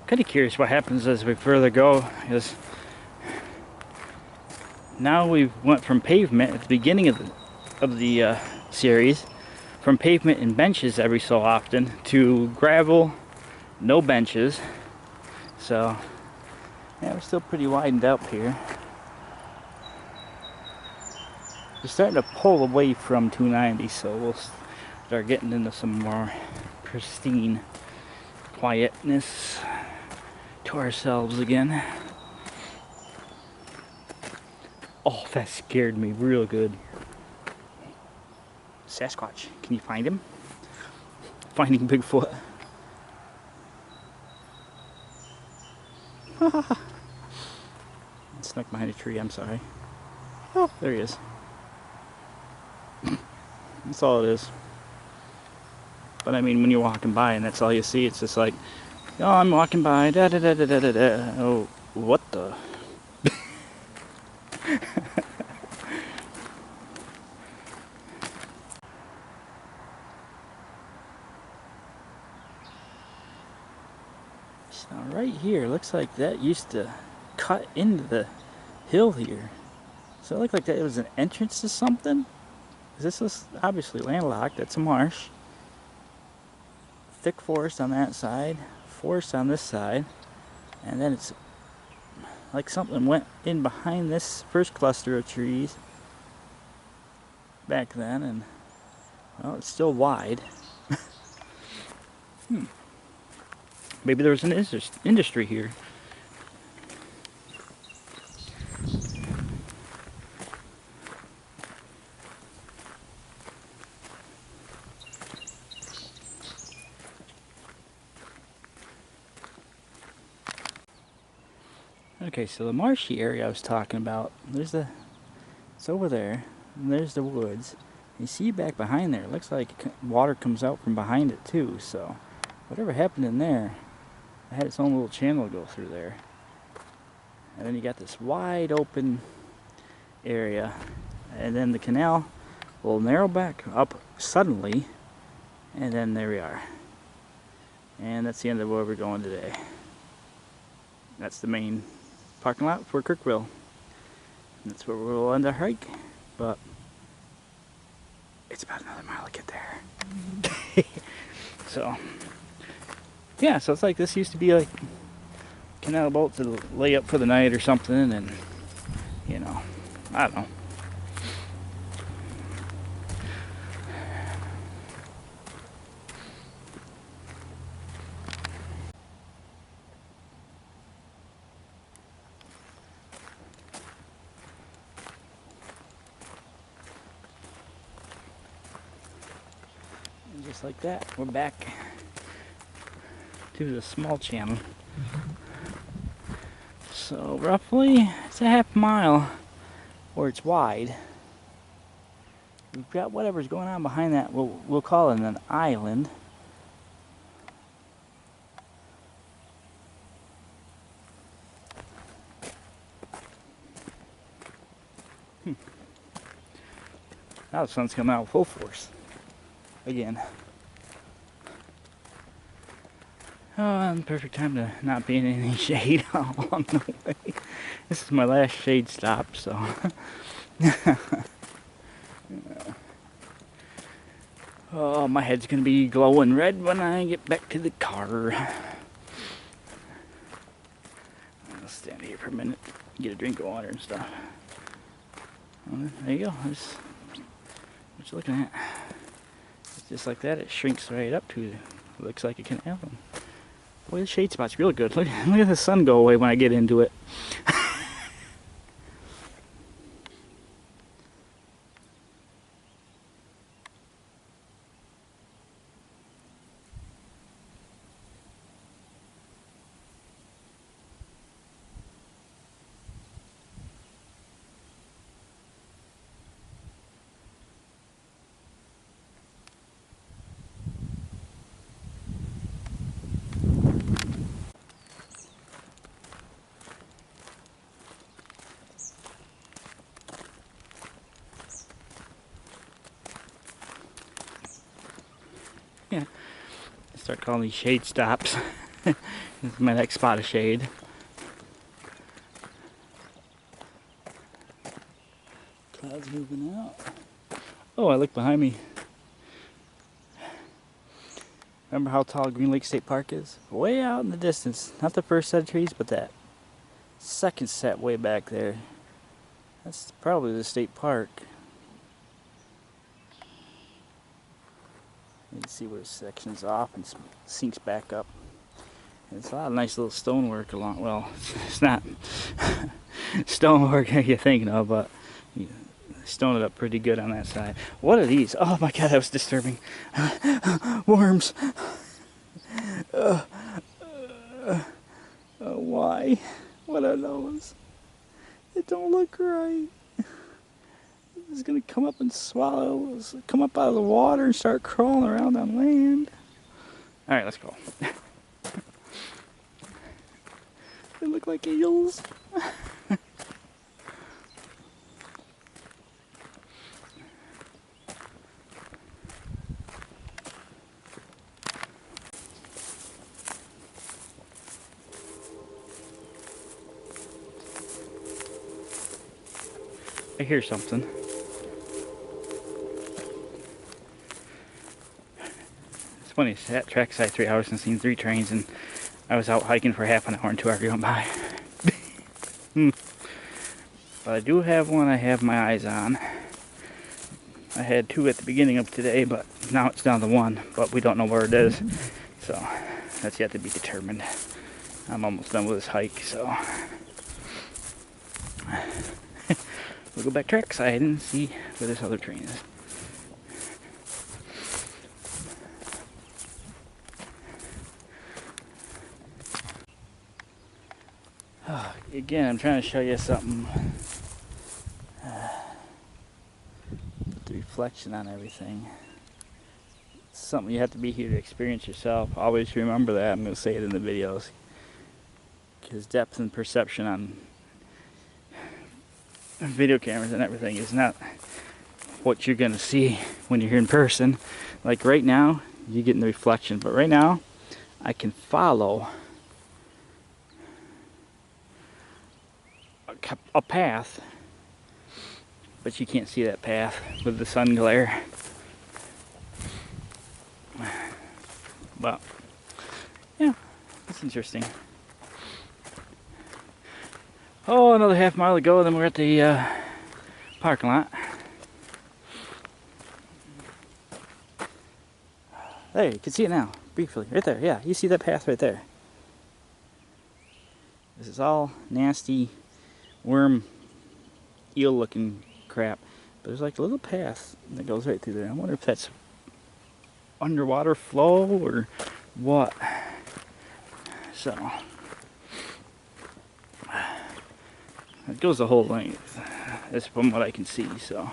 Kind of curious what happens as we further go, is now we went from pavement at the beginning of the series, from pavement and benches every so often to gravel, no benches. So yeah, we're still pretty widened up here. We're starting to pull away from 290, so we'll start getting into some more pristine quietness to ourselves again. Oh, that scared me real good. Sasquatch, can you find him? Finding Bigfoot. Snuck behind a tree, I'm sorry. Oh, there he is. That's all it is. But I mean, when you're walking by and that's all you see, it's just like, oh, I'm walking by, da da da da da da da. Oh, what the? So right here, looks like that used to cut into the hill here. So it looked like that it was an entrance to something. This is obviously landlocked. That's a marsh. Thick forest on that side, forest on this side, and then it's like something went in behind this first cluster of trees back then, and well, it's still wide. Maybe there was an industry here. Okay, so the marshy area I was talking about, it's over there, and there's the woods. You see back behind there, it looks like water comes out from behind it too, so whatever happened in there, it had its own little channel go through there. And then you got this wide open area, and then the canal will narrow back up suddenly, and then there we are. And that's the end of where we're going today. That's the main parking lot for Kirkville. That's where we'll end our hike, but it's about another mile to get there. So yeah, so it's like this used to be like canal boat to lay up for the night or something, and you know, I don't know. And just like that, we're back to the small channel. So roughly it's a half mile where it's wide. we've got whatever's going on behind that. We'll call it an island. Now the sun's coming out full force again. Oh, and perfect time to not be in any shade along the way. This is my last shade stop, so. Oh, my head's gonna be glowing red when I get back to the car. I'll stand here for a minute, get a drink of water and stuff. Well, there you go. That's what you're looking at. It's just like that. It shrinks right up to it. Looks like a canal. Boy, the shade spot's real good. Look at the sun go away when I get into it. Yeah, start calling these shade stops. This is my next spot of shade. Clouds moving out. Oh, I look behind me. Remember how tall Green Lake State Park is? Way out in the distance. Not the first set of trees, but that second set way back there. That's probably the state park. You can see where it sections off and sinks back up. And it's a lot of nice little stonework along. Well, it's not stonework you're thinking of, but you stone it up pretty good on that side. What are these? Oh my God, that was disturbing. Worms. Why? What are those? It don't look right. It's gonna come up and swallow, come up out of the water and start crawling around on land. All right, let's go. They look like eels. I hear something. It's funny, I sat trackside 3 hours and seen 3 trains, and I was out hiking for half an hour and 2 hours going by. But I do have one I have my eyes on. I had 2 at the beginning of today, but now it's down to 1, but we don't know where it is. So that's yet to be determined. I'm almost done with this hike, so we'll go back trackside and see where this other train is. Again, I'm trying to show you something. The reflection on everything. It's something you have to be here to experience yourself. Always remember that. I'm going to say it in the videos. Because depth and perception on video cameras and everything is not what you're going to see when you're here in person. Like right now, you're getting the reflection. But right now, I can follow a path, but you can't see that path with the sun glare. But yeah, that's interesting. Oh, another half mile to go, then we're at the parking lot. There, you can see it now, briefly, right there. Yeah, you see that path right there. This is all nasty worm, eel looking crap, but there's like a little path that goes right through there. I wonder if that's underwater flow or what. So it goes the whole length. That's from what I can see. So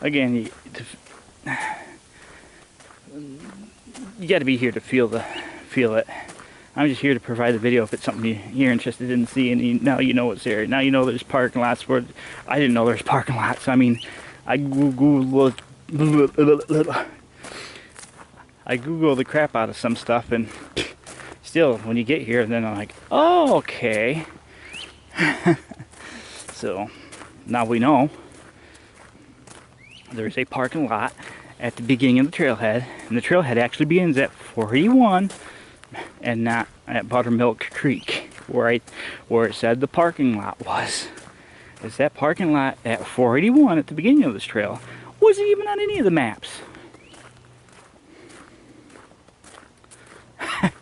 again, you got to be here to feel it. I'm just here to provide the video if it's something you're interested in seeing. Now you know it's there. Now you know there's parking lots for it. I didn't know there's parking lots. I mean, I Google the crap out of some stuff, and still, when you get here, then I'm like, oh, okay. So now we know there's a parking lot at the beginning of the trailhead, and the trailhead actually begins at 41 and not at Buttermilk Creek, where it said the parking lot was. It's that parking lot at 481 at the beginning of this trail wasn't even on any of the maps.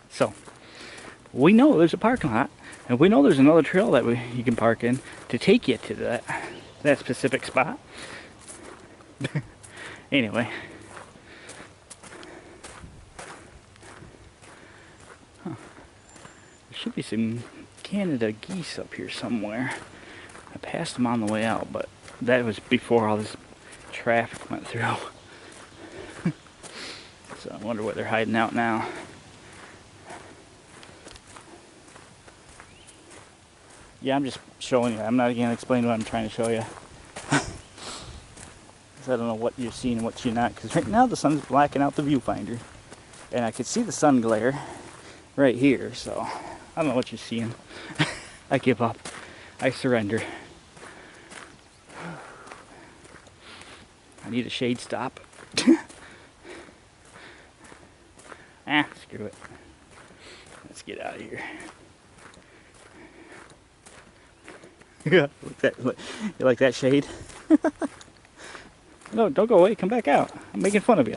So we know there's a parking lot, and we know there's another trail that you can park in to take you to that specific spot. Anyway. Huh. There should be some Canada geese up here somewhere. I passed them on the way out, but that was before all this traffic went through. So I wonder what they're hiding out now. Yeah, I'm just showing you. I'm not going to explain what I'm trying to show you. I don't know what you're seeing and what you're not, because right now the sun's blacking out the viewfinder, and I could see the sun glare right here, so I don't know what you're seeing. I give up. I surrender. I need a shade stop. Screw it. Let's get out of here. You like that shade? No, don't go away. Come back out. I'm making fun of you.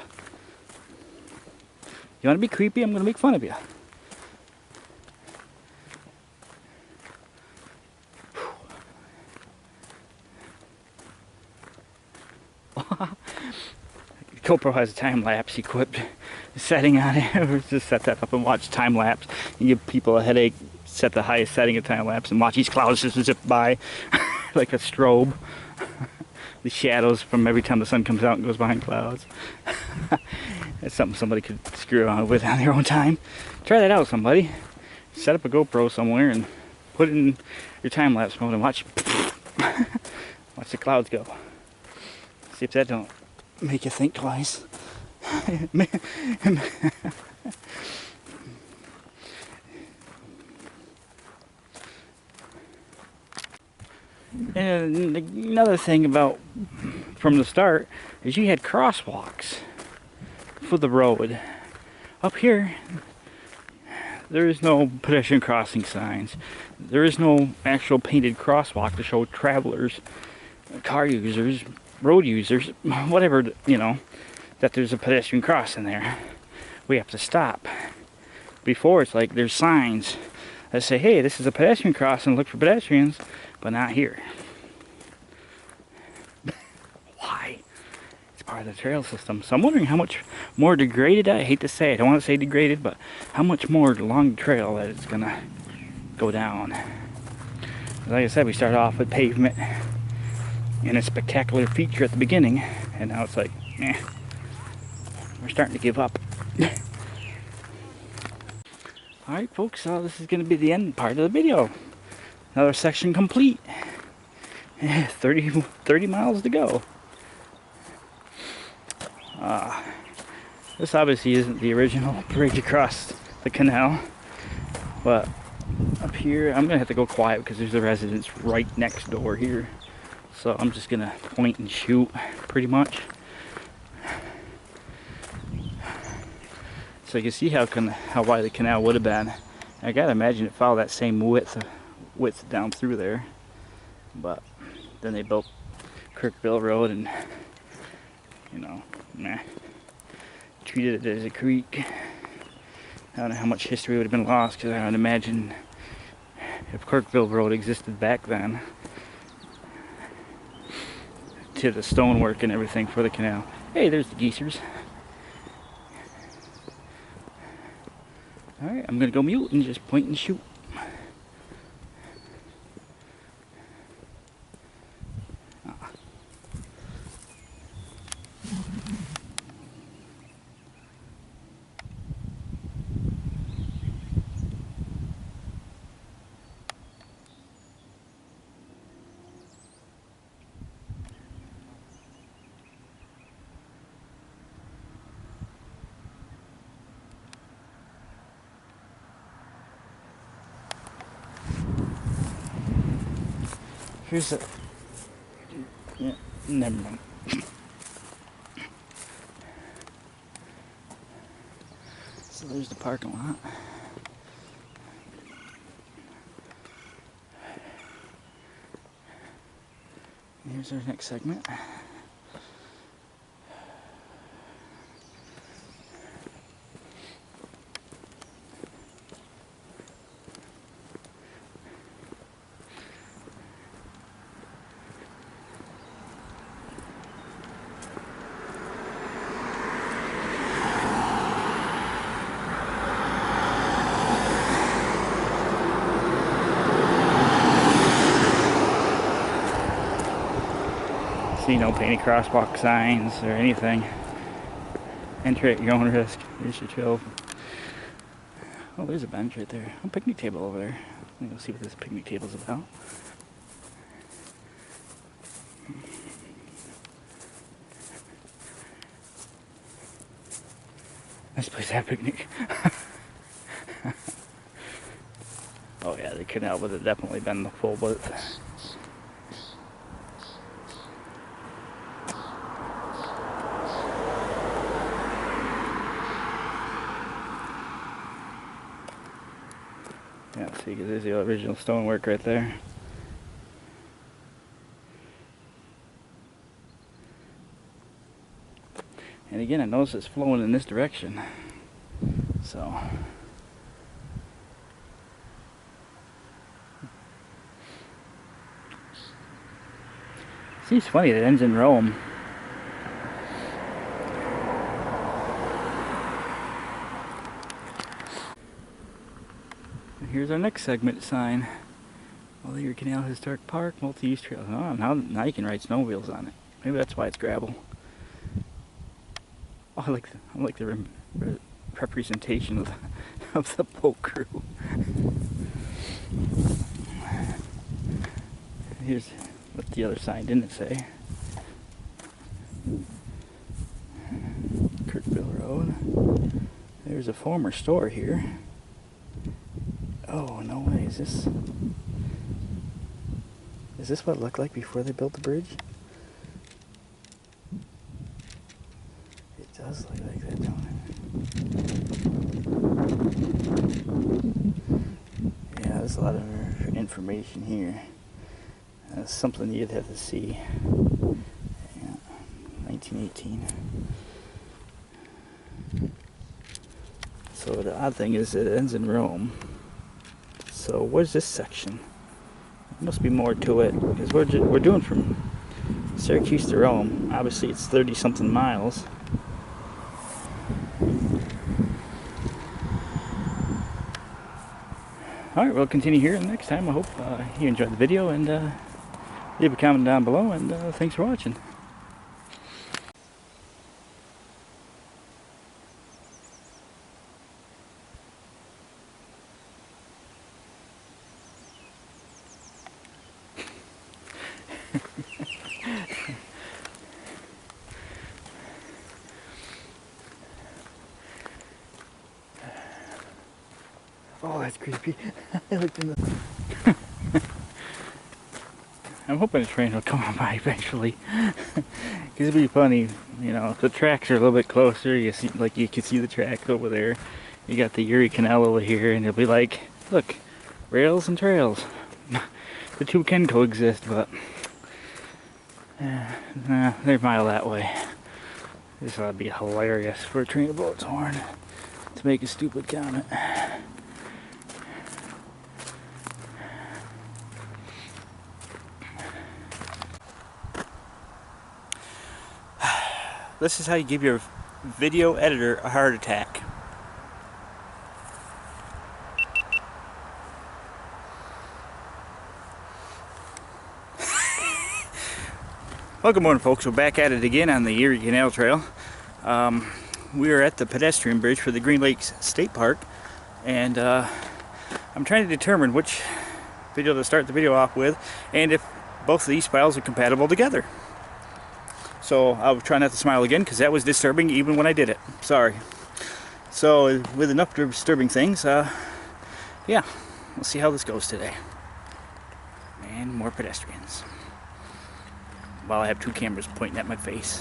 You want to be creepy? I'm going to make fun of you. GoPro has a time lapse equipped setting on it. Just set that up and watch time lapse. You give people a headache. Set the highest setting of time lapse and watch these clouds just zip by like a strobe. The shadows from every time the sun comes out and goes behind clouds. That's something somebody could screw around with on their own time. Try that out, somebody. Set up a GoPro somewhere and put it in your time-lapse mode and watch the clouds go. See if that don't make you think twice. And another thing about from the start is you had crosswalks for the road. Up here, there is no pedestrian crossing signs. There is no actual painted crosswalk to show travelers, car users, road users, whatever, you know, that there's a pedestrian crossing there. We have to stop. Before, it's like there's signs that say, hey, this is a pedestrian crossing, look for pedestrians, but not here. Why? It's part of the trail system. So I'm wondering how much more degraded, I hate to say it, I don't want to say degraded, but how much more along the trail that it's gonna go down. Like I said, we started off with pavement and a spectacular feature at the beginning, and now it's like, we're starting to give up. Alright folks, so this is going to be the end part of the video. Another section complete. 30 miles to go. This obviously isn't the original bridge across the canal, but up here I'm going to have to go quiet because there's a residence right next door here. So I'm just going to point and shoot pretty much. So you can see how wide the canal would have been. I gotta imagine it followed that same width down through there. But then they built Kirkville Road and, you know, treated it as a creek. I don't know how much history would have been lost, because I would imagine if Kirkville Road existed back then, to the stonework and everything for the canal. Hey, there's the geesers. Alright, I'm gonna go mute and just point and shoot. Here's a... Yeah, never mind. So there's the parking lot. Here's our next segment. See, no painted crosswalk signs or anything. Enter at your own risk. There's your trail. Oh, there's a bench right there. A picnic table over there. Let me go see what this picnic table's about. Nice place to have a picnic. Oh yeah, the canal would have definitely been the full width. Yeah, see, because there's the original stonework right there. And again, I notice it's flowing in this direction. So... see, it's funny, it ends in Rome. Here's our next segment sign. Well, the Erie Canal Historic Park, multi-use trail. Oh, now you can ride snowmobiles on it. Maybe that's why it's gravel. Oh, I like the representation of the boat crew. Here's what the other sign didn't say. Kirkville Road. There's a former store here. Oh, no way. Is this what it looked like before they built the bridge? It does look like that, don't it? Yeah, there's a lot of information here. That's something you'd have to see. Yeah, 1918. So the odd thing is it ends in Rome. So where's this section? There must be more to it, because we're doing from Syracuse to Rome. Obviously it's 30-something miles. Alright, we'll continue here next time. I hope you enjoyed the video, and leave a comment down below, and thanks for watching. Oh, that's creepy. I looked in the... I'm hoping a train will come on by eventually. Because it'd be funny, you know, if the tracks are a little bit closer, you see, like you can see the tracks over there. You got the Erie Canal over here, and it'll be like, look, rails and trails. The two can coexist, but they're a mile that way. This ought to be hilarious for a train to blow its horn to make a stupid comment. This is how you give your video editor a heart attack. Well, good morning, folks. We're back at it again on the Erie Canal Trail. We are at the pedestrian bridge for the Green Lakes State Park, and I'm trying to determine which video to start the video off with, and if both of these files are compatible together. So I'll try not to smile again, because that was disturbing even when I did it. Sorry. So with enough disturbing things, yeah, we'll see how this goes today. And more. more pedestrians. While I have two cameras pointing at my face.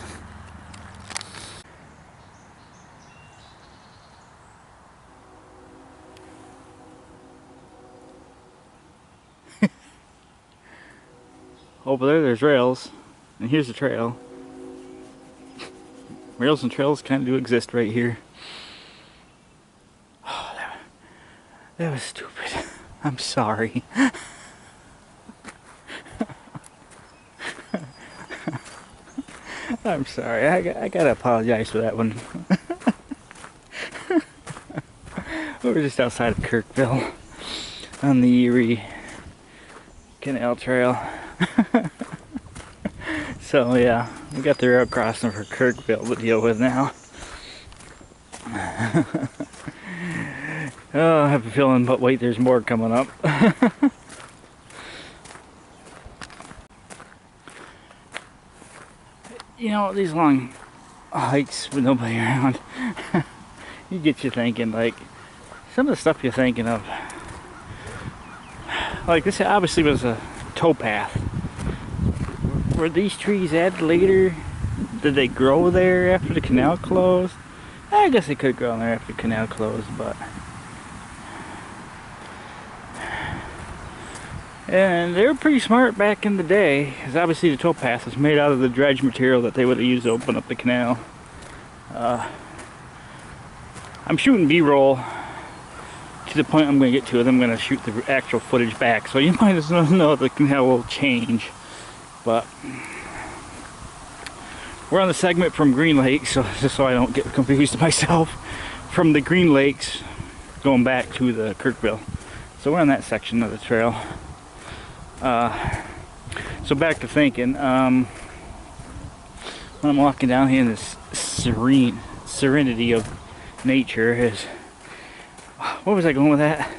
Over there, there's rails, and here's the trail. Rails and trails kind of do exist right here. Oh, that was stupid. I'm sorry. I'm sorry. I gotta apologize for that one. We were just outside of Kirkville on the Erie Canal Trail. So yeah, we got the rail crossing for Kirkville to deal with now. Oh, I have a feeling, but wait, there's more coming up. You know, these long hikes with nobody around, you get you thinking, like, some of the stuff you're thinking of. Like, this obviously was a towpath. Were these trees added later? Did they grow there after the canal closed? I guess they could grow there after the canal closed, but... And they were pretty smart back in the day, because obviously the towpath was made out of the dredge material that they would have used to open up the canal. I'm shooting B-roll to the point I'm going to get to, and I'm going to shoot the actual footage back, so you might as well know the canal will change. But we're on the segment from Green Lake, so just so I don't get confused myself, from the Green Lakes going back to the Kirkville. So we're on that section of the trail. So back to thinking, when I'm walking down here in this serenity of nature is, what was I going with that?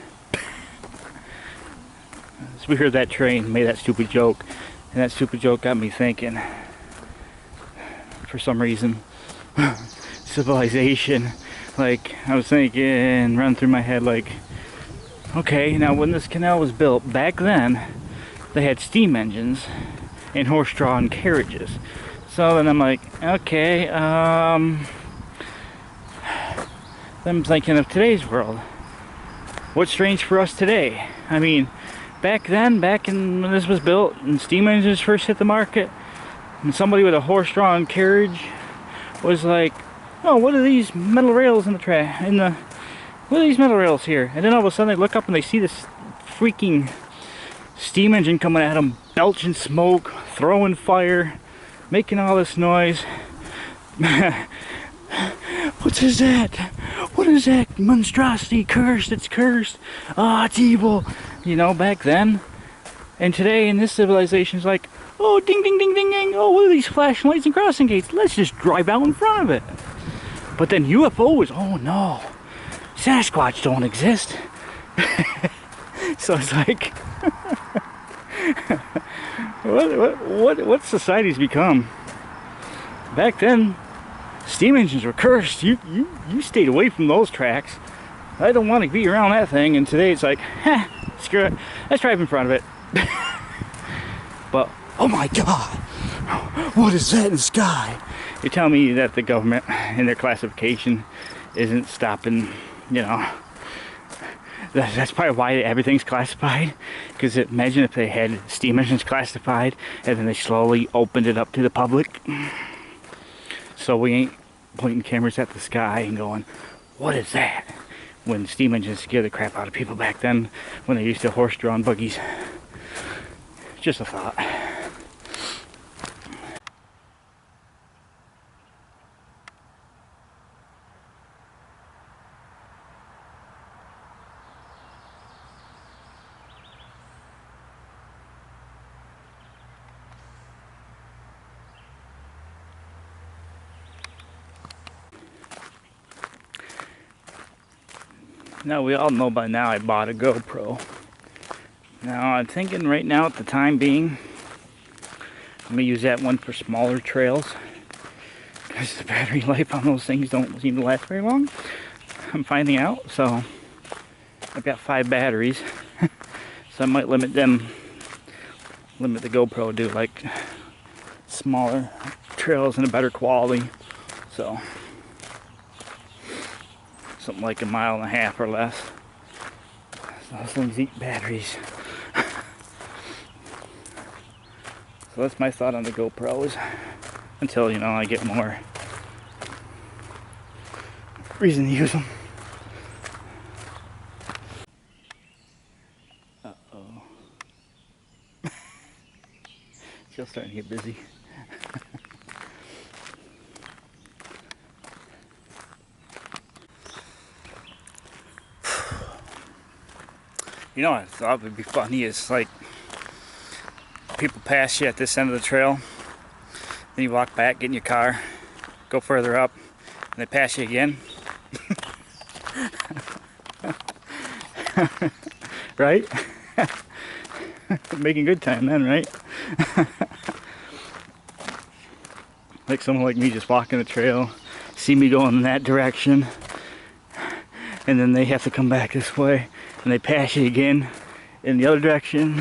So we heard that train made that stupid joke, and that stupid joke got me thinking, for some reason, civilization. Like, I was thinking, running through my head, like, okay, now when this canal was built, back then, they had steam engines and horse-drawn carriages. So then I'm like, okay, then I'm thinking of today's world. What's strange for us today? I mean, back then, back in when this was built and steam engines first hit the market, and somebody with a horse-drawn carriage was like, oh, what are these metal rails in the what are these metal rails here? And then all of a sudden they look up and they see this freaking steam engine coming at them, belching smoke, throwing fire, making all this noise. What is that? What is that monstrosity? Cursed, it's cursed. Ah, it's evil. You know, back then. And today in this civilization is like, oh, ding, ding, ding, ding, ding. Oh, what are these flashing lights and crossing gates? Let's just drive out in front of it. But then UFOs, oh no. Sasquatch don't exist. So it's like, what society's become? Back then, steam engines were cursed. You stayed away from those tracks. I don't want to be around that thing. And today it's like, screw it. Let's drive in front of it. But oh my God, what is that in the sky? You're telling me that the government in their classification isn't stopping, you know? That's probably why everything's classified. Because imagine if they had steam engines classified and then they slowly opened it up to the public. So we ain't pointing cameras at the sky and going, what is that? When steam engines scared the crap out of people back then when they used to horse-drawn buggies. Just a thought. Now we all know by now I bought a GoPro. Now I'm thinking right now at the time being, I'm going to use that one for smaller trails. Because the battery life on those things don't seem to last very long. I'm finding out, so I've got 5 batteries. So I might limit limit the GoPro to like smaller trails and a better quality. So something like 1.5 miles or less. So those things eat batteries. So that's my thought on the GoPros until, you know, I get more reason to use them. Uh-oh. Still starting to get busy. You know what I thought would be funny is like people pass you at this end of the trail, then you walk back, get in your car, go further up, and they pass you again. Right? Making good time then, right? Like someone like me just walking the trail, see me going in that direction, and then they have to come back this way, and they pass you again in the other direction.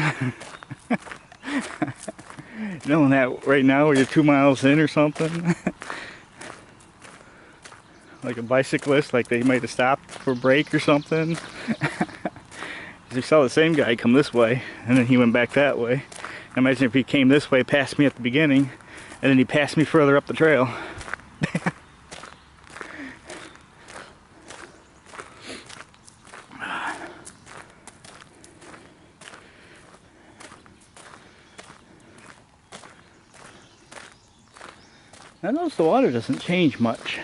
Knowing that right now where you're 2 miles in or something. Like a bicyclist, like they might have stopped for a break or something. You saw the same guy come this way, and then he went back that way. Imagine if he came this way, passed me at the beginning, and then he passed me further up the trail. I notice the water doesn't change much,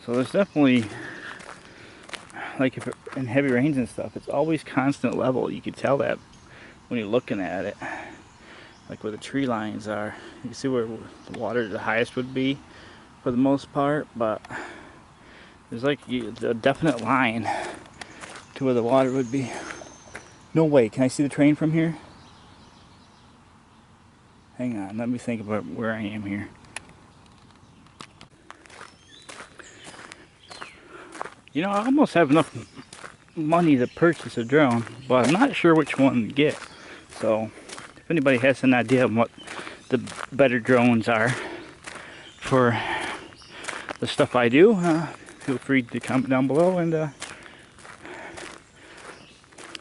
so there's definitely, like if in heavy rains and stuff, it's always constant level. You can tell that when you're looking at it, like where the tree lines are. You can see where the water the highest would be for the most part, but there's like a definite line to where the water would be. No way, can I see the train from here? Hang on, let me think about where I am here. You know, I almost have enough money to purchase a drone, but I'm not sure which one to get. So, if anybody has an idea of what the better drones are for the stuff I do, feel free to comment down below, and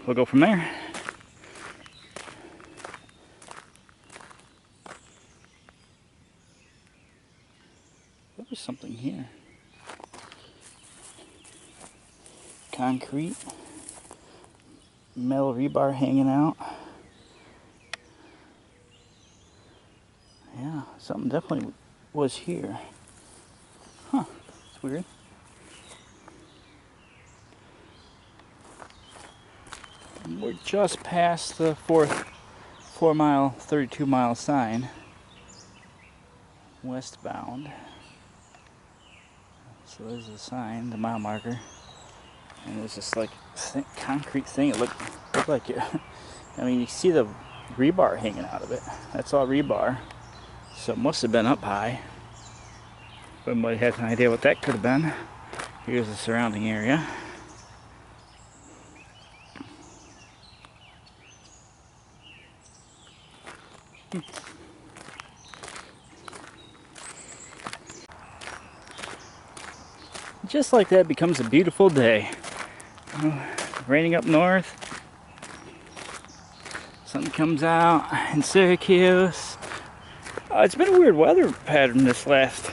we'll go from there. There's something here. Concrete, metal rebar hanging out. Yeah, something definitely was here. Huh, it's weird. We're just past the 4 mile, 32 mile sign, westbound. So there's the sign, the mile marker. And there's this like concrete thing. It looked like it. I mean, you see the rebar hanging out of it. That's all rebar. So it must have been up high. If anybody has an idea what that could have been, here's the surrounding area. Just like that becomes a beautiful day. Raining up north. Sun comes out in Syracuse. It's been a weird weather pattern this last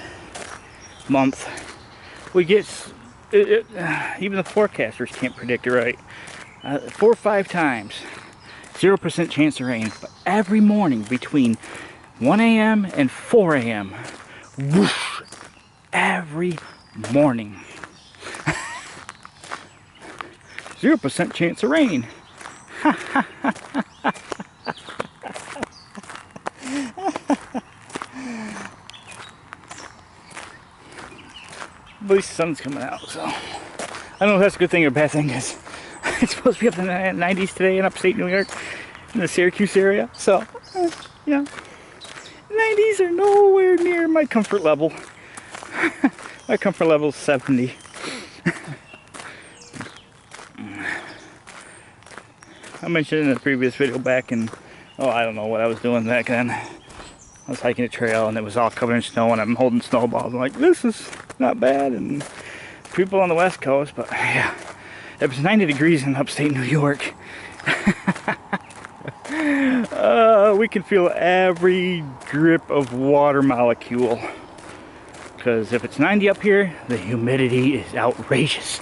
month. We get, even the forecasters can't predict it right. 4 or 5 times, 0% chance of rain. But every morning between 1 a.m. and 4 a.m. whoosh, every morning. 0% chance of rain. At least the sun's coming out, so I don't know if that's a good thing or a bad thing, because it's supposed to be up in the 90s today in upstate New York, in the Syracuse area. So, you know, 90s are nowhere near my comfort level. My comfort level is 70. I mentioned in a previous video back in Oh, I don't know what I was doing back then. I was hiking a trail and it was all covered in snow and I'm holding snowballs. I'm like, this is not bad. And people on the West Coast, but yeah, it was 90 degrees in upstate New York. We can feel every drip of water molecule. Because if it's 90 up here, the humidity is outrageous.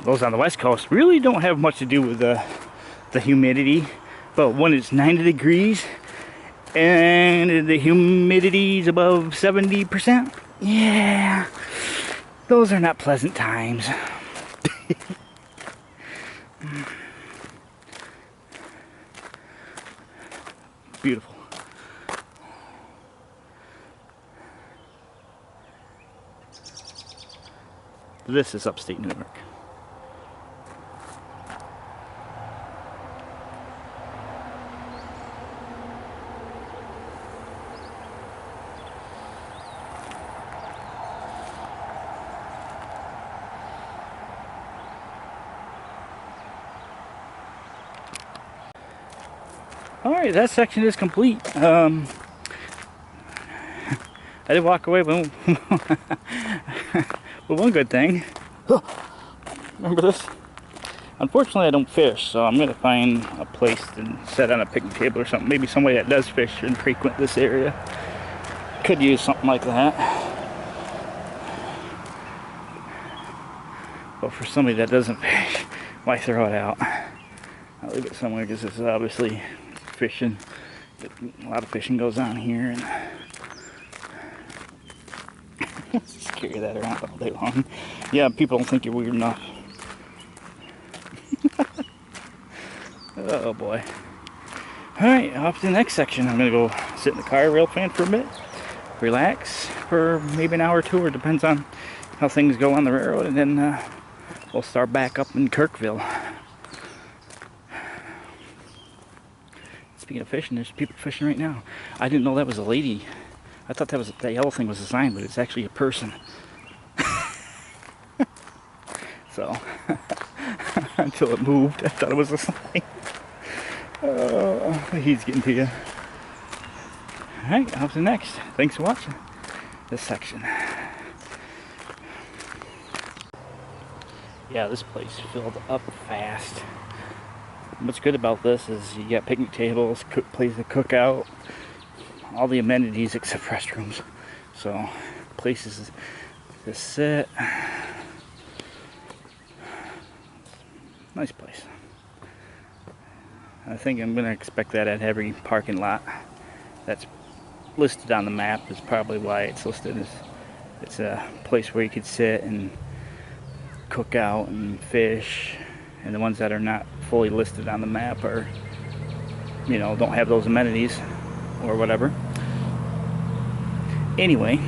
Those on the West Coast really don't have much to do with the humidity. But when it's 90 degrees and the humidity is above 70%, yeah, those are not pleasant times. Beautiful. This is upstate New York. Alright, that section is complete. I did walk away with one good thing. Remember this? Unfortunately, I don't fish, so I'm going to find a place to set on a picnic table or something. Maybe somebody that does fish and frequent this area could use something like that. But for somebody that doesn't fish, why throw it out? I'll leave it somewhere because this is obviously fishing. A lot of fishing goes on here, and just carry that around all day long. Yeah, people don't think you're weird enough. Oh boy. Alright, off to the next section. I'm gonna go sit in the car rail fan for a bit, relax for maybe an hour or two, or depends on how things go on the railroad, and then we'll start back up in Kirkville. Speaking of fishing, there's people fishing right now. I didn't know that was a lady. I thought that yellow thing was a sign, but it's actually a person. So, until it moved, I thought it was a sign. He's getting to you. Alright, on to the next. Thanks for watching this section. Yeah, this place filled up fast. What's good about this is you got picnic tables, place to cook out, all the amenities except restrooms. So, places to sit. Nice place. I think I'm going to expect that at every parking lot that's listed on the map. Is probably why it's listed. It's a place where you could sit and cook out and fish. And the ones that are not fully listed on the map are, you know, don't have those amenities or whatever. Anyway,